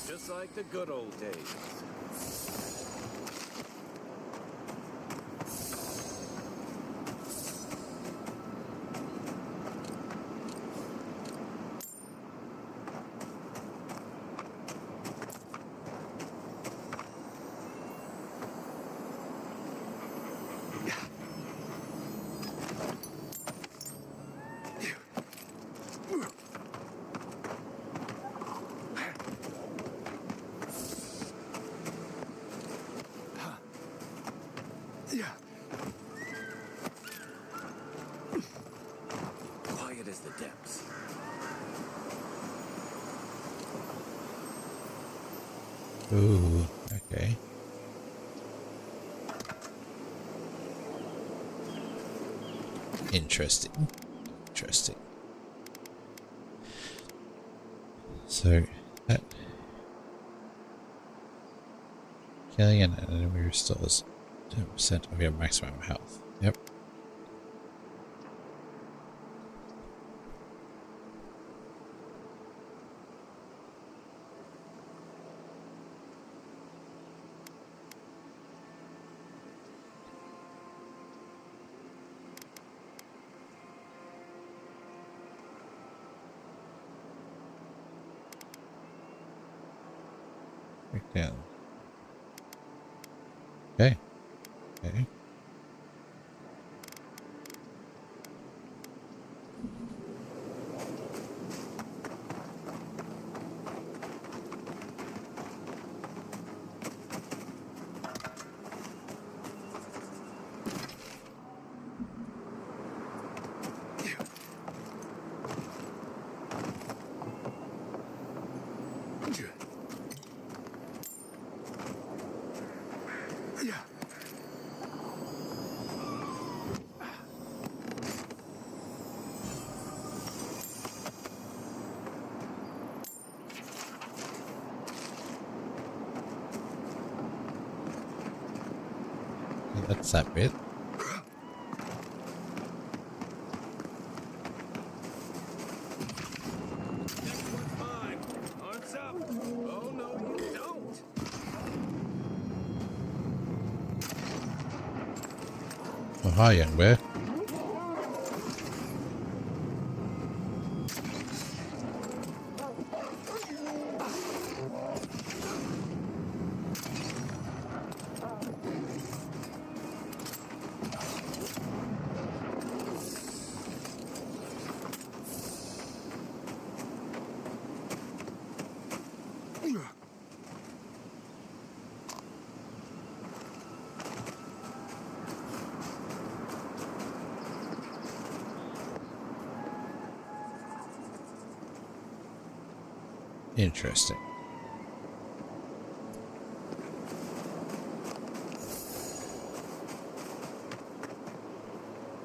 Just like the good old days. Quiet as the depths. Ooh, okay. Interesting. Interesting. So that killing an enemy restores 10% of your maximum health. Yep. Back down. Okay. Okay. That's that bit. Hearts up. Oh, no, you don't. Oh, hi, young bear. Interesting.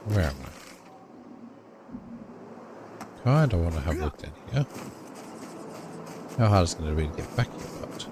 Where am I? Kinda want to have a look down here. How hard is it going to be to get back here, but...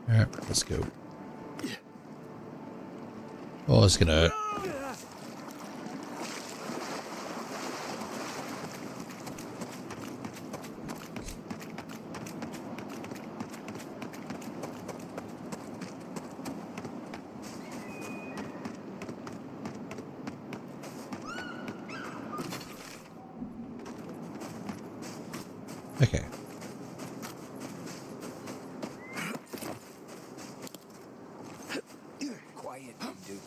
Alright, let's go. Oh, it's gonna hurt. Okay. Quiet, dude.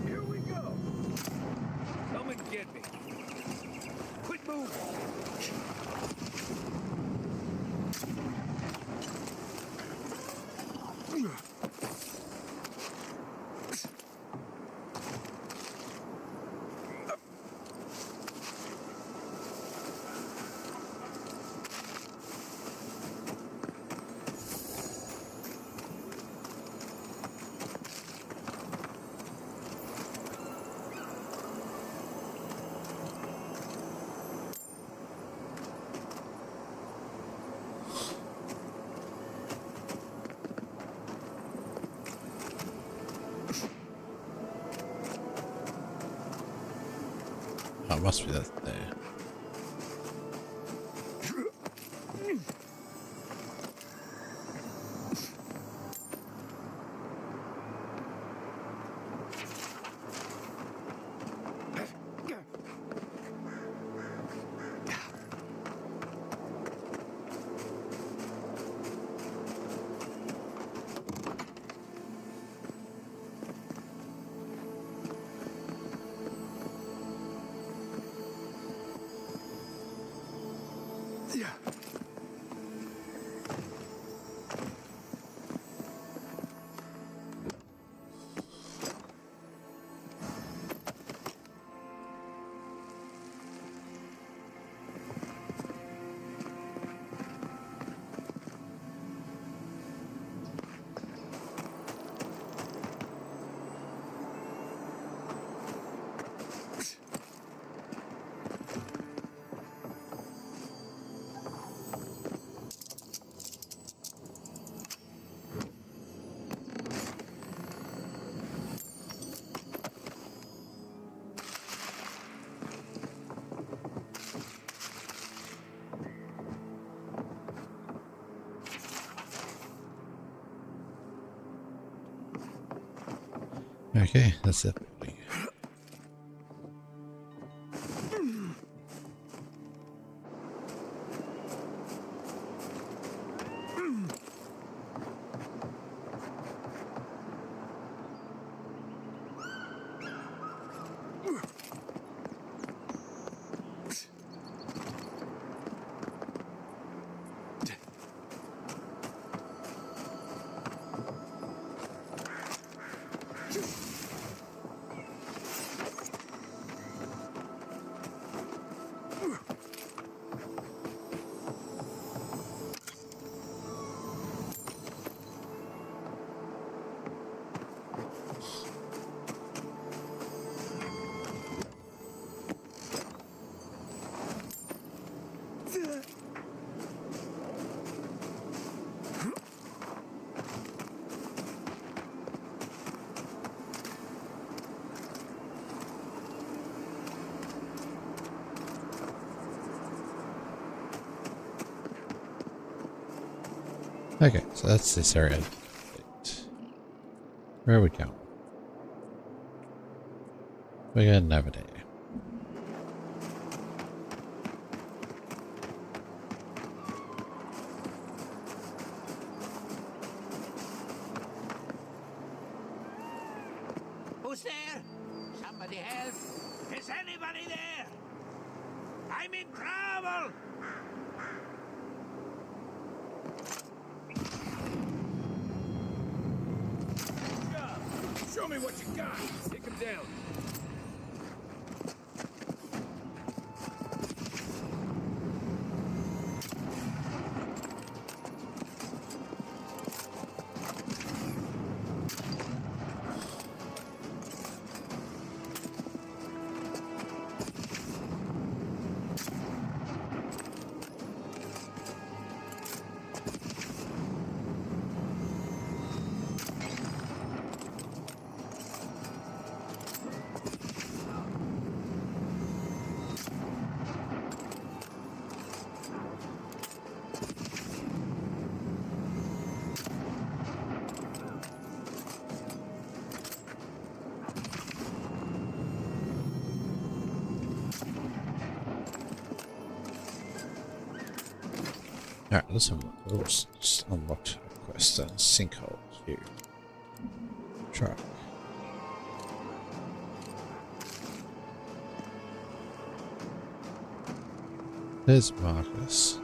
Here we go. Come and get me. Quit moving. Oh, it must be that there. Okay, that's it. Okay, so that's this area. Where are we going? We're going over there. Who's there? Somebody help! Is anybody there? I'm in trouble! Show me what you got. Take him down. Alright, let's have a look. Oh, just unlocked a quest. Sinkhole here. Truck. There's Marcus.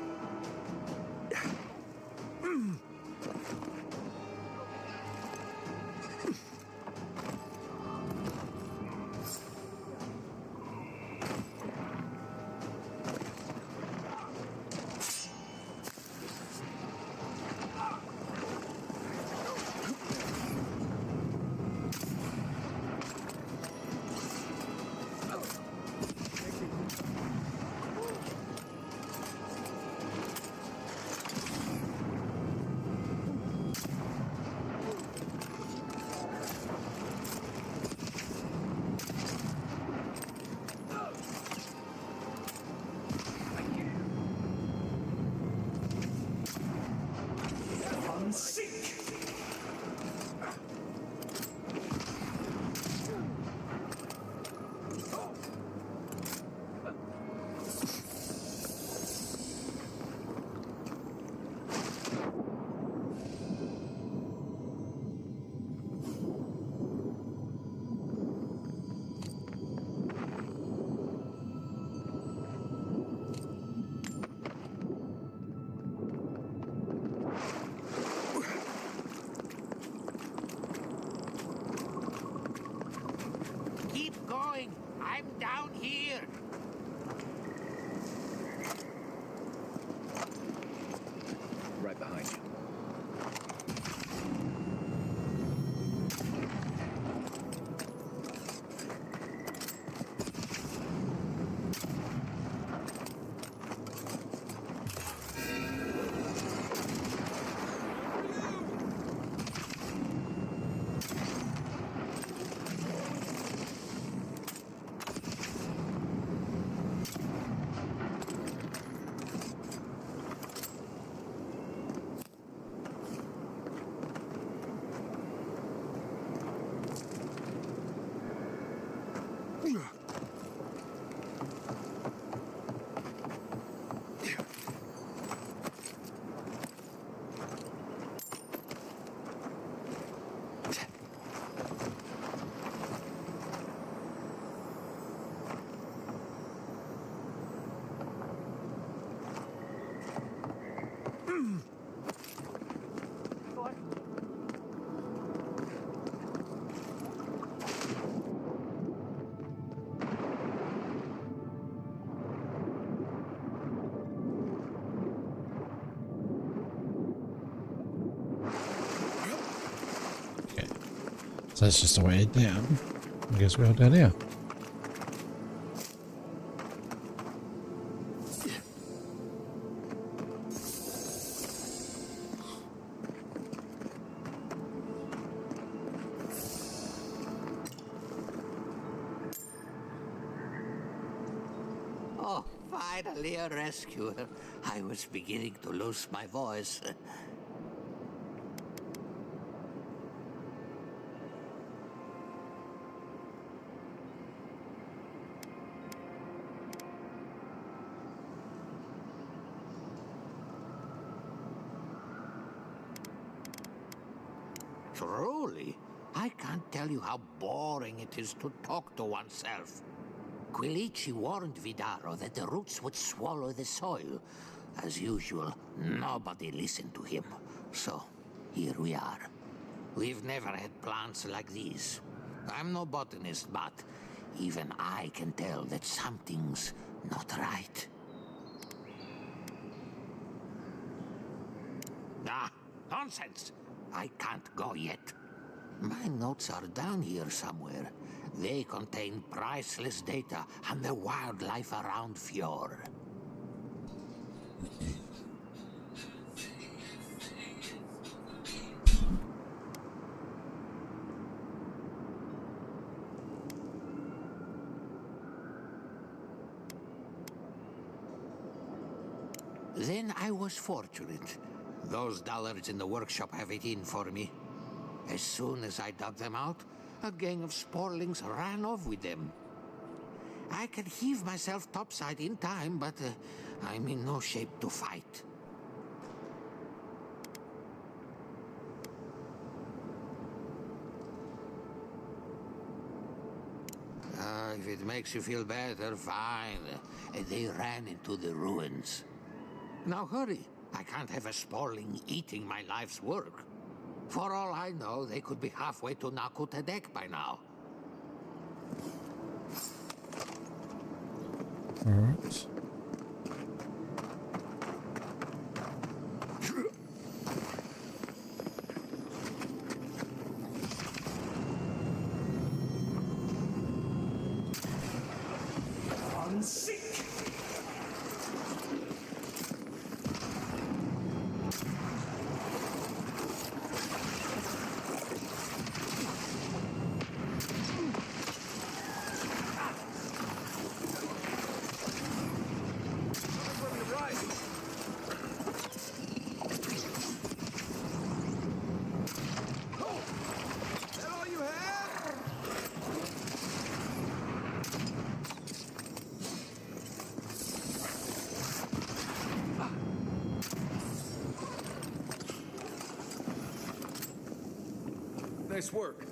Keep going! I'm down here! Right behind you. So that's just a way down. I guess we're down here. Oh, finally a rescuer. I was beginning to lose my voice. Truly, I can't tell you how boring it is to talk to oneself. Quilici warned Vidaro that the roots would swallow the soil. As usual, nobody listened to him. So, here we are. We've never had plants like these. I'm no botanist, but even I can tell that something's not right. Ah, nonsense! I can't go yet. My notes are down here somewhere. They contain priceless data on the wildlife around Fjord. Then I was fortunate. Those dullards in the workshop have it in for me. As soon as I dug them out, a gang of sporlings ran off with them. I can heave myself topside in time, but I'm in no shape to fight. If it makes you feel better, fine. They ran into the ruins. Now hurry. I can't have a sporling eating my life's work. For all I know, they could be halfway to Nakutadek by now. Alright. I'm sick. Nice work.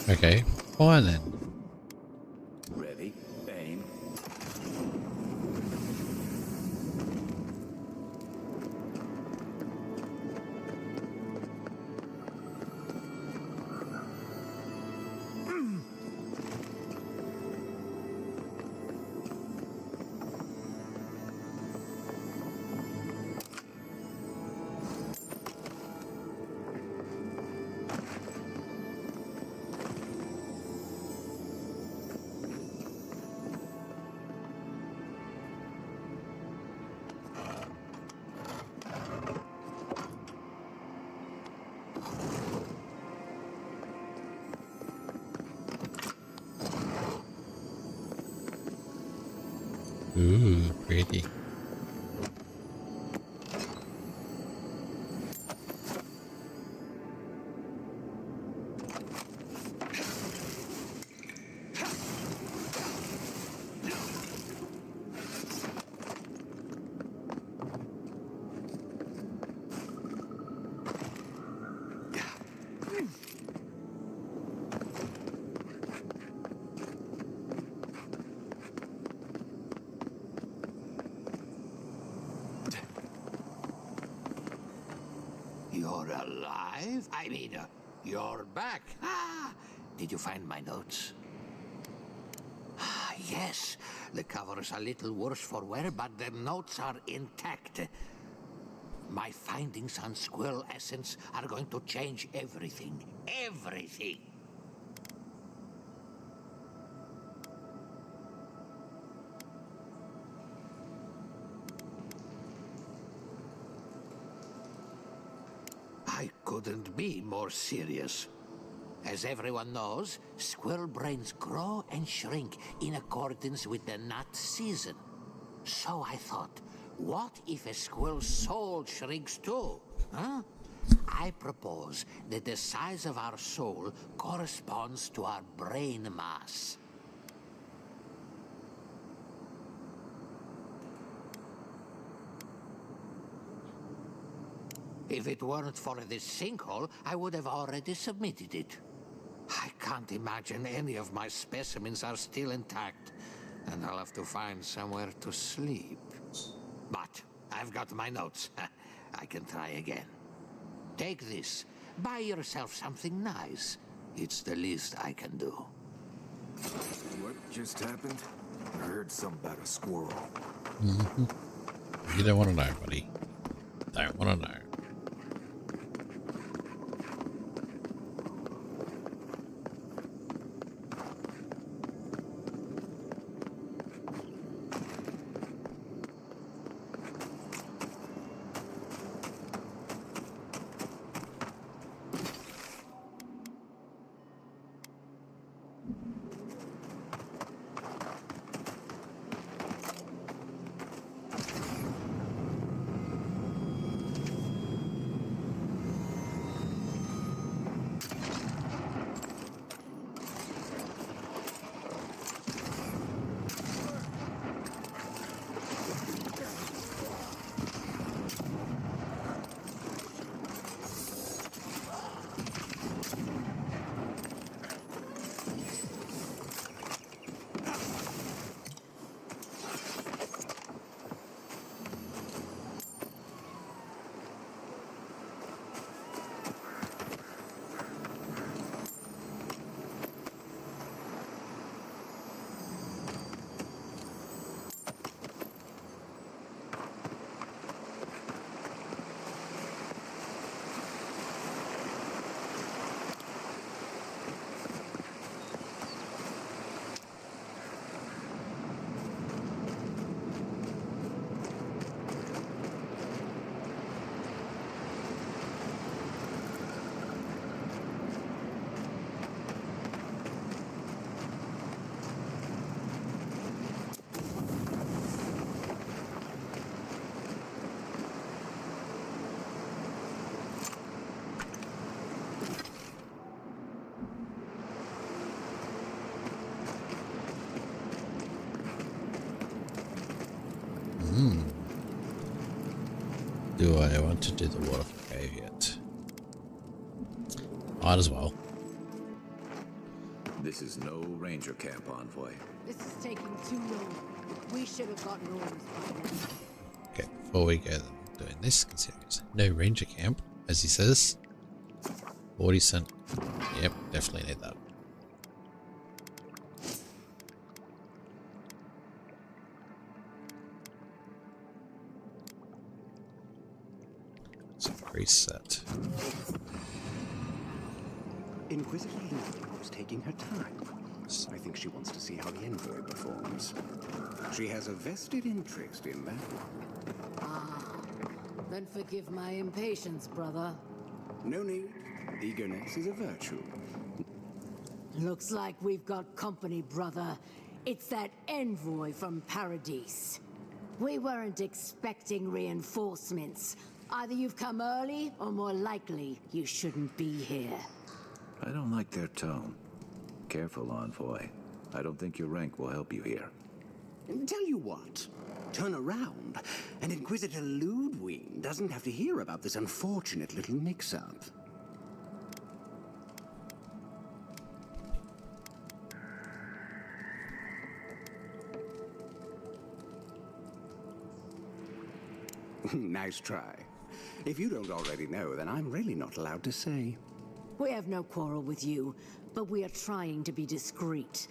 Okay, fine then. Ready, aim. Ooh, pretty. You're alive? I mean, you're back. Ah, did you find my notes? Ah, yes. The cover's a little worse for wear, but the notes are intact. My findings on squirrel essence are going to change everything. Everything. couldn't be more serious. As everyone knows, squirrel brains grow and shrink in accordance with the nut season. So I thought, what if a squirrel's soul shrinks too? Huh? I propose that the size of our soul corresponds to our brain mass. If it weren't for this sinkhole, I would have already submitted it. I can't imagine any of my specimens are still intact, and I'll have to find somewhere to sleep. But I've got my notes. I can try again. Take this. Buy yourself something nice. It's the least I can do. What just happened? I heard something about a squirrel. You don't want to know, buddy. Don't want to know. Do I want to do the waterfall cave yet? Might as well. This is no ranger camp, Envoy. This is taking too long. We should have gotten orders by now. Okay, before we go doing this, consider no ranger camp, as he says. 40 cent. Yep, definitely need that. Let's increase that. Inquisitor Luna was taking her time. I think she wants to see how the envoy performs. She has a vested interest in that. Then forgive my impatience, brother. No need. Eagerness is a virtue. Looks like we've got company, brother. It's that envoy from Paradise. We weren't expecting reinforcements. Either you've come early, or more likely, you shouldn't be here. I don't like their tone. Careful, Envoy. I don't think your rank will help you here. Tell you what. Turn around, and Inquisitor Ludwig doesn't have to hear about this unfortunate little mix-up. Nice try. If you don't already know, then I'm really not allowed to say. We have no quarrel with you, but we are trying to be discreet.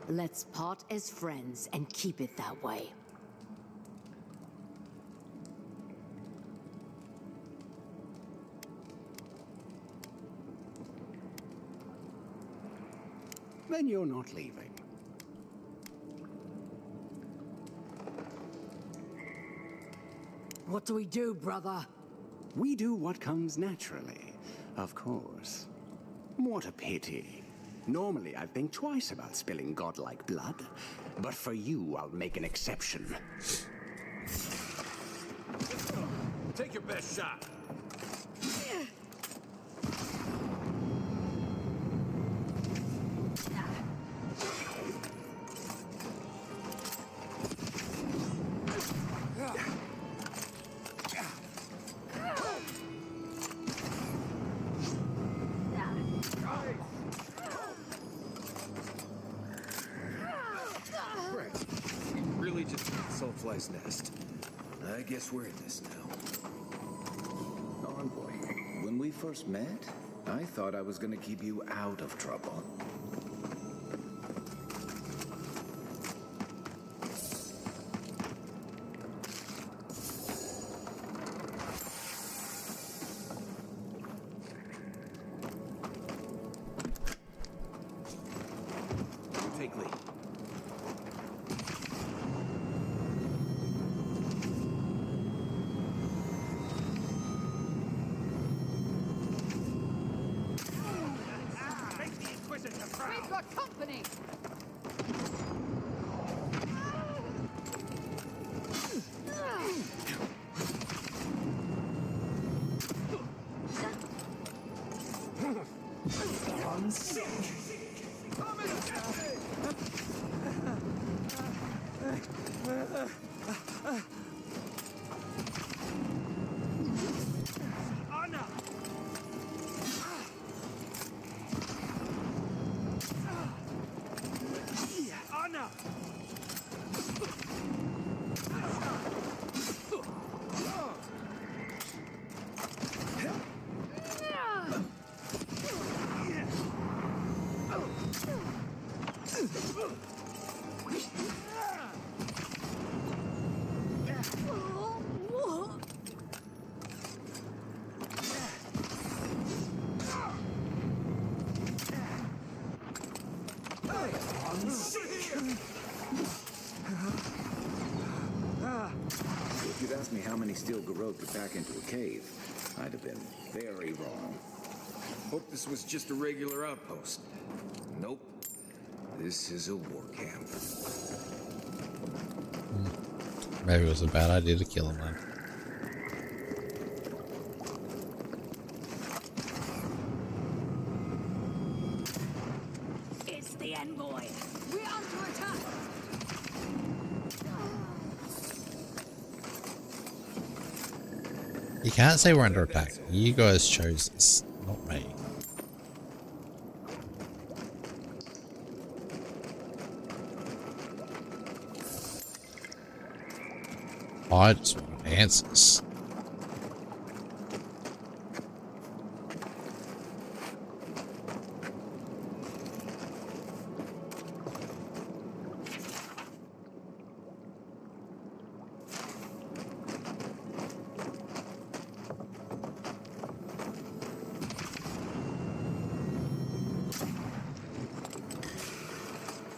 Let's part as friends and keep it that way. Then you're not leaving. What do we do, brother? We do what comes naturally. Of course. What a pity. Normally, I'd think twice about spilling godlike blood, but for you, I'll make an exception. Take your best shot. Right. Really just a Soulfly's nest. I guess we're in this now. Envoy, when we first met, I thought I was going to keep you out of trouble. You take lead. We've got company! Anna! Anna! If you'd asked me how many steel garrote could pack into a cave, I'd have been very wrong. Hope this was just a regular outpost. Nope. This is a war camp. Maybe it was a bad idea to kill him then. It's the envoy! We're under attack! You can't say we're under attack. You guys chose this, not me. I just want answers.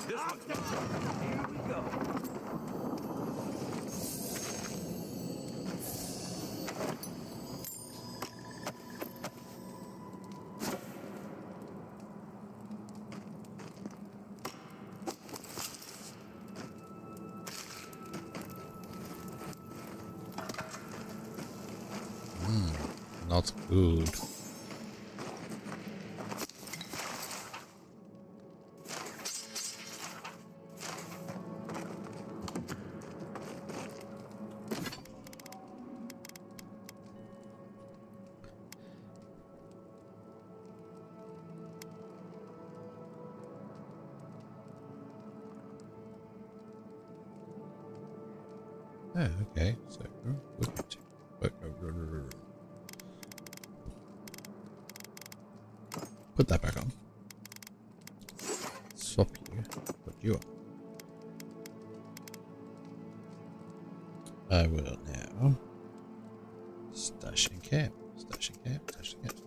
This one's here we go. Not good. Oh, okay. So, put that back on. Swap you. Put you on. I will now stash in camp. Stash in camp. Stash in camp.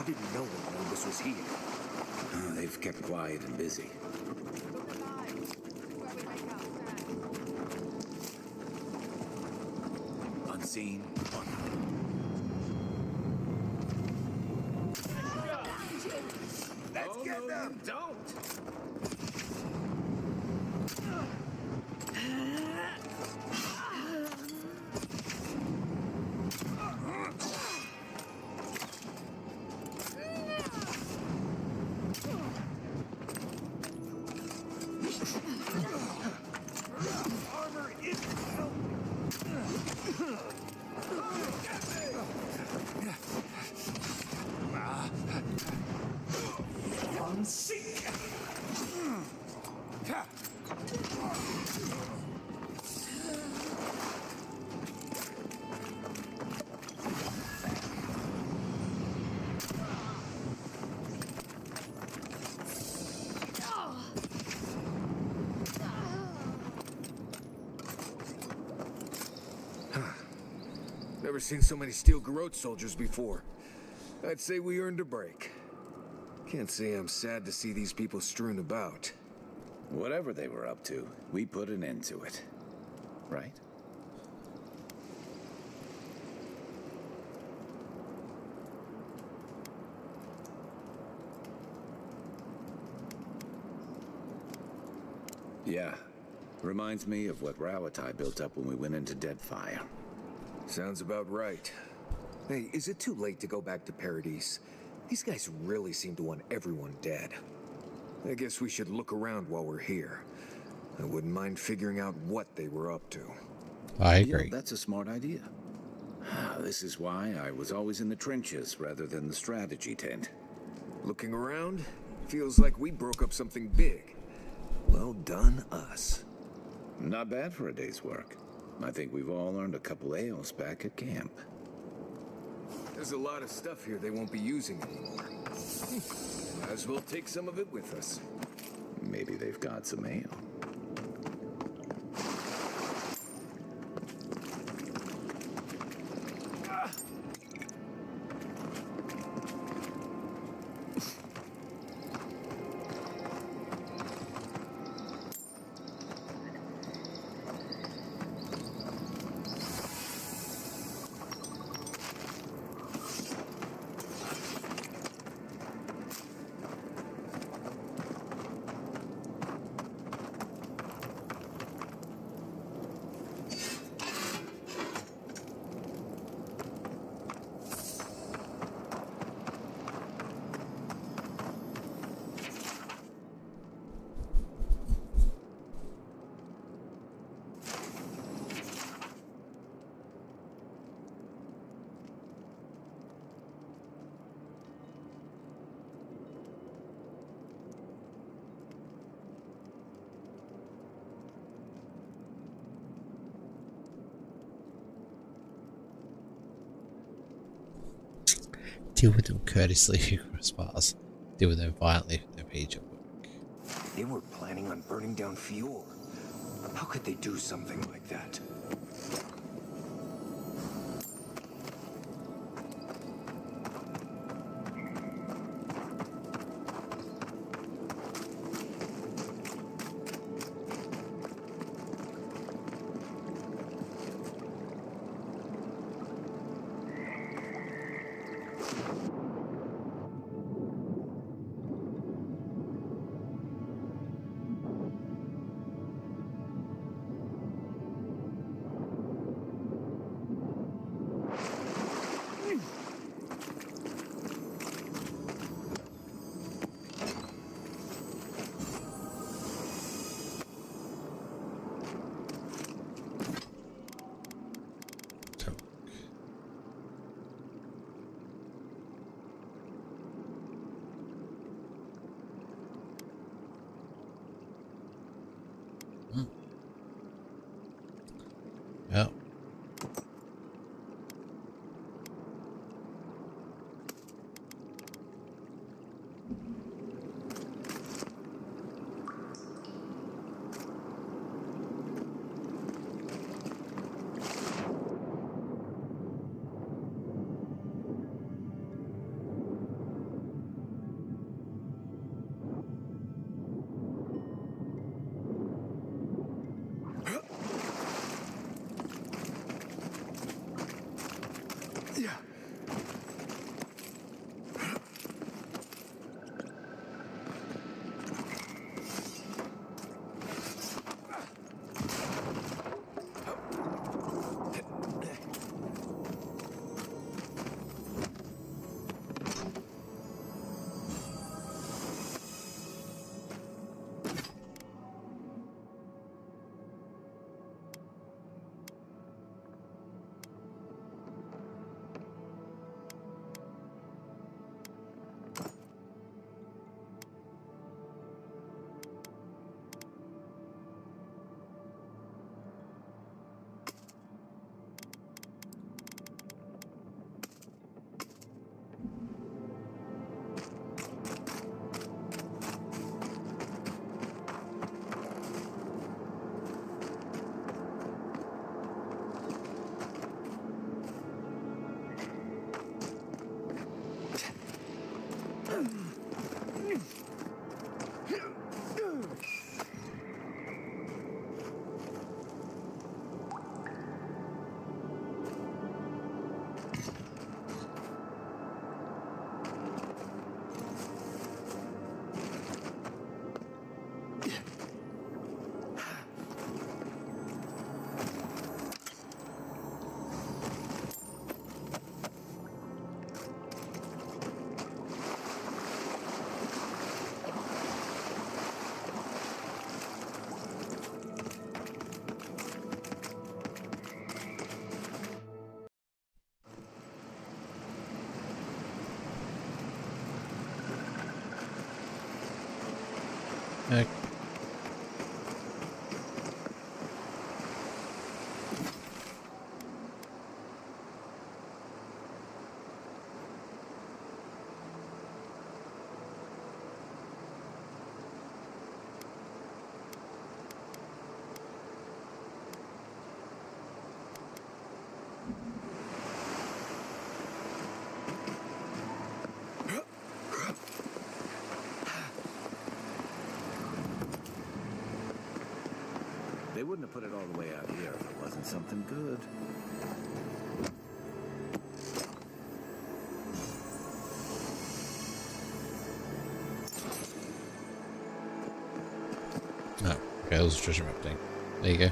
didn't know anyone this was here. They've kept quiet and busy. Unseen, Let's get them! Don't! Armor is Unseen! Never seen so many steel garrote soldiers before. I'd say we earned a break. Can't say I'm sad to see these people strewn about. Whatever they were up to, we put an end to it. Right? Yeah. Reminds me of what Rawatai built up when we went into Deadfire. Sounds about right. Hey, is it too late to go back to Paradise? These guys really seem to want everyone dead. I guess we should look around while we're here. I wouldn't mind figuring out what they were up to. I You know, agree. that's a smart idea. This is why I was always in the trenches rather than the strategy tent. Looking around, feels like we broke up something big. Well done, us. Not bad for a day's work. I think we've all earned a couple ales back at camp. There's a lot of stuff here they won't be using anymore. Might as well take some of it with us. Maybe they've got some ale. Deal with them courteously for crossbars. Deal with them violently for their page at work. They were planning on burning down fuel. How could they do something like that? They wouldn't have put it all the way out here if it wasn't something good. Oh, okay, that was a treasure map thing. There you go.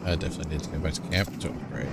I definitely need to go back to camp to upgrade.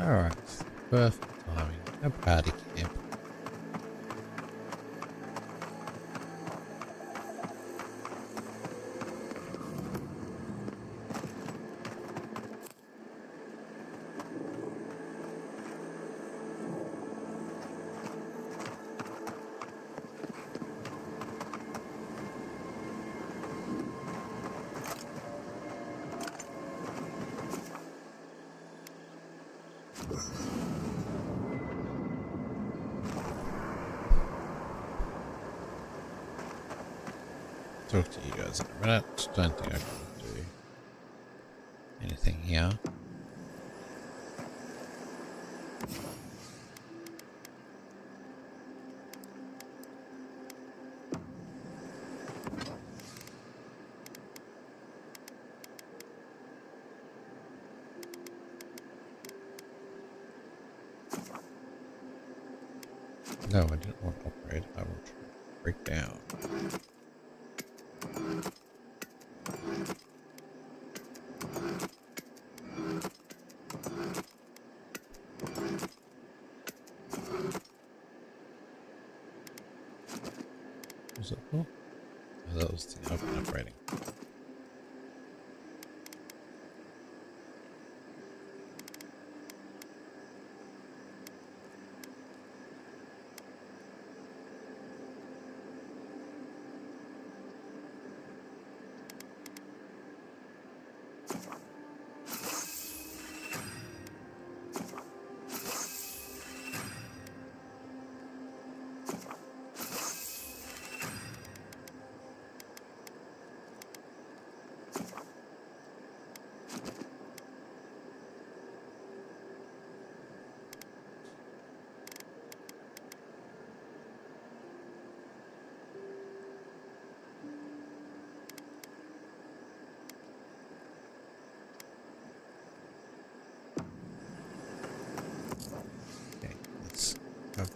Alright. Perfect timing. A party camp. Talk to you guys in a minute. Don't think I can do anything here. No, I didn't want to upgrade. I want to break down. Was it? Oh, that was the open upgrading. Okay, let's cover.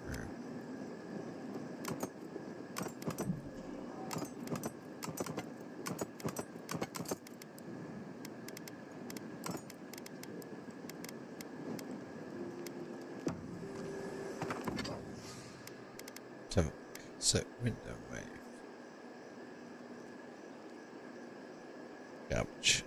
Set window wave. Garbage.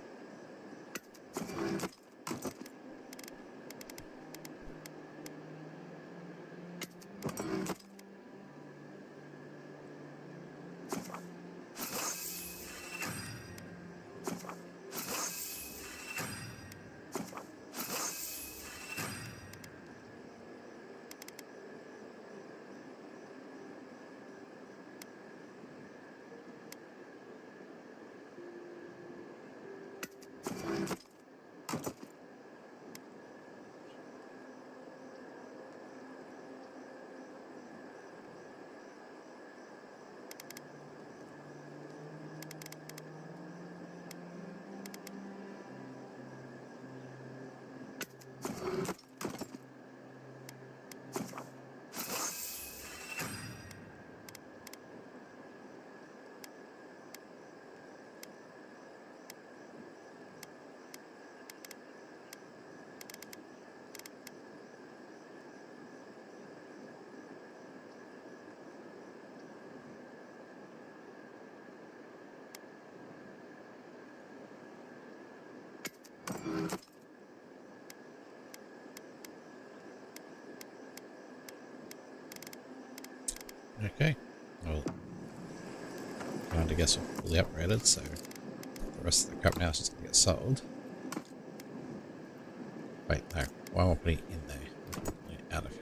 Okay. Well, kind of guess we're fully upgraded, so the rest of the crap now is just going to get sold. Wait, no. Why am I putting it in there? I'm putting it out of here.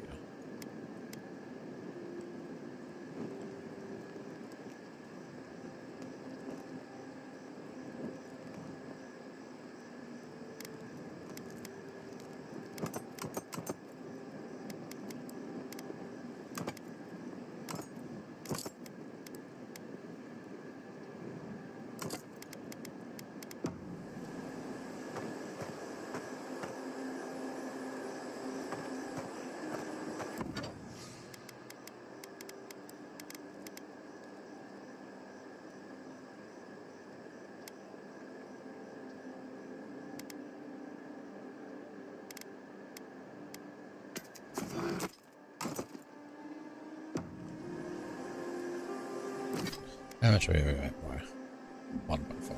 How much are we at? 1.5.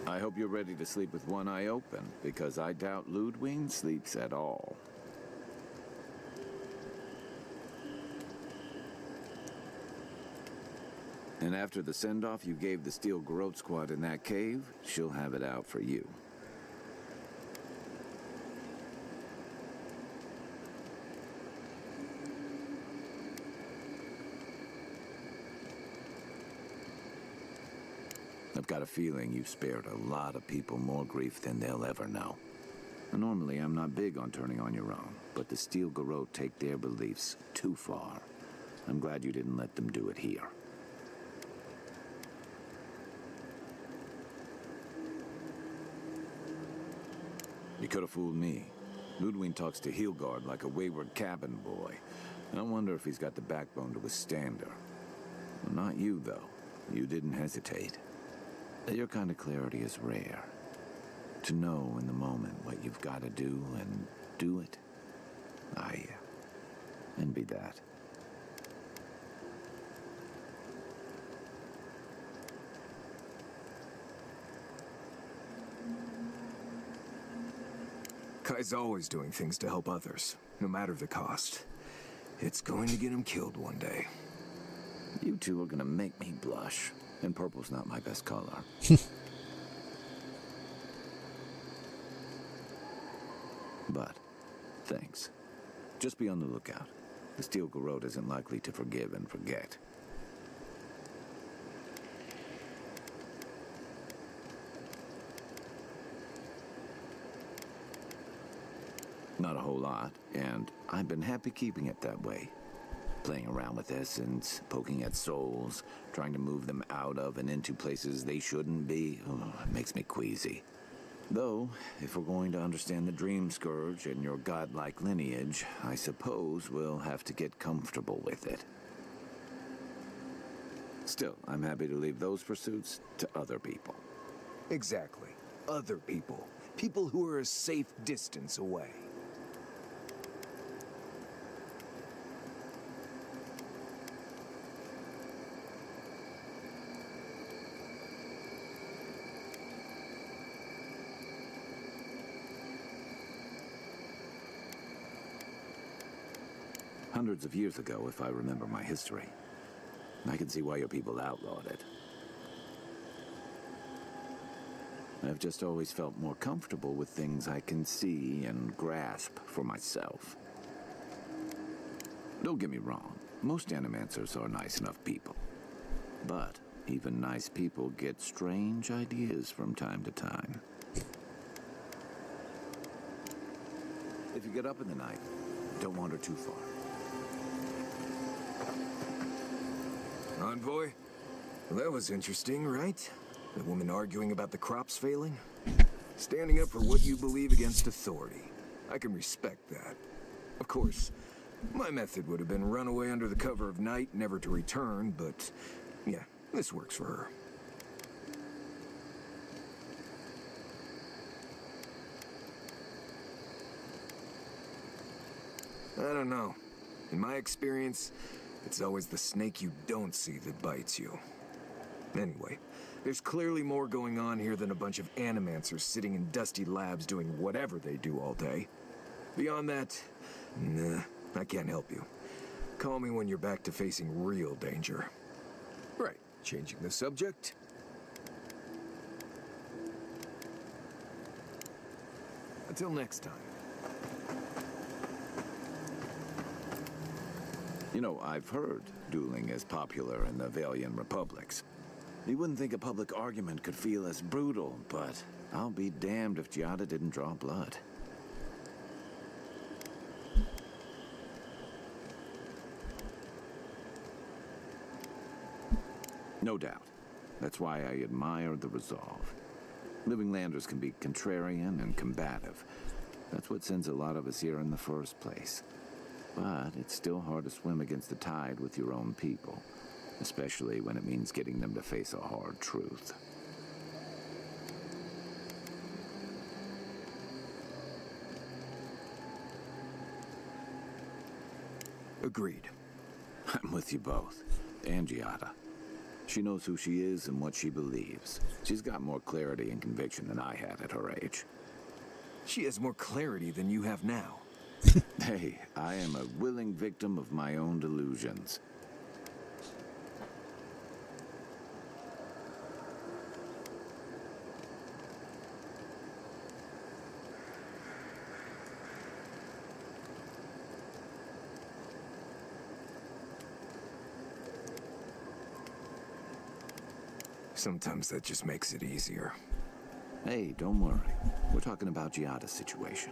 I hope you're ready to sleep with one eye open, because I doubt Ludwig sleeps at all. And after the send-off you gave the Steel Garrote squad in that cave, she'll have it out for you. I've got a feeling you've spared a lot of people more grief than they'll ever know. Normally, I'm not big on turning on your own, but the Steel Garrote take their beliefs too far. I'm glad you didn't let them do it here. You could have fooled me. Ludwig talks to Hilgard like a wayward cabin boy. I wonder if he's got the backbone to withstand her. Well, not you, though. You didn't hesitate. Your kind of clarity is rare. To know in the moment what you've got to do and do it. I envy that. Kai's always doing things to help others, no matter the cost. It's going to get him killed one day. You two are gonna make me blush. And purple's not my best color. But, thanks. Just be on the lookout. The Steel Garrote isn't likely to forgive and forget. Not a whole lot, and I've been happy keeping it that way. Playing around with essence, poking at souls, trying to move them out of and into places they shouldn't be. Oh, it makes me queasy. Though, if we're going to understand the Dream Scourge and your godlike lineage, I suppose we'll have to get comfortable with it. Still, I'm happy to leave those pursuits to other people. Exactly. Other people. People who are a safe distance away. Hundreds of years ago, if I remember my history. I can see why your people outlawed it. I've just always felt more comfortable with things I can see and grasp for myself. Don't get me wrong, most animancers are nice enough people. But even nice people get strange ideas from time to time. If you get up in the night, don't wander too far. Envoy? Well, that was interesting, right? The woman arguing about the crops failing? Standing up for what you believe against authority. I can respect that. Of course, my method would have been run away under the cover of night, never to return, but yeah, this works for her. I don't know. In my experience, it's always the snake you don't see that bites you. Anyway, there's clearly more going on here than a bunch of animancers sitting in dusty labs doing whatever they do all day. Beyond that, nah, I can't help you. Call me when you're back to facing real danger. Right, changing the subject. Until next time. You know, I've heard dueling is popular in the Valian republics. You wouldn't think a public argument could feel as brutal, but I'll be damned if Giada didn't draw blood. No doubt. That's why I admire the resolve. Living Landers can be contrarian and combative. That's what sends a lot of us here in the first place. But it's still hard to swim against the tide with your own people, especially when it means getting them to face a hard truth. Agreed. I'm with you both. And Giada. She knows who she is and what she believes. She's got more clarity and conviction than I had at her age. She has more clarity than you have now. Hey, I am a willing victim of my own delusions. Sometimes that just makes it easier. Hey, don't worry. We're talking about Giada's situation.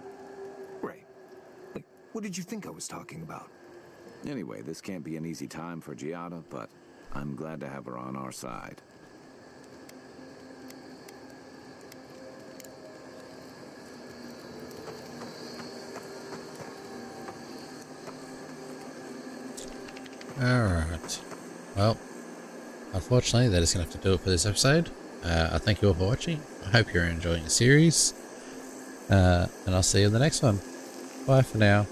Right. Wait, what did you think I was talking about? Anyway, this can't be an easy time for Giada, but I'm glad to have her on our side. Alright. Well, unfortunately, that is going to have to do it for this episode. I thank you all for watching. I hope you're enjoying the series. And I'll see you in the next one. Bye for now.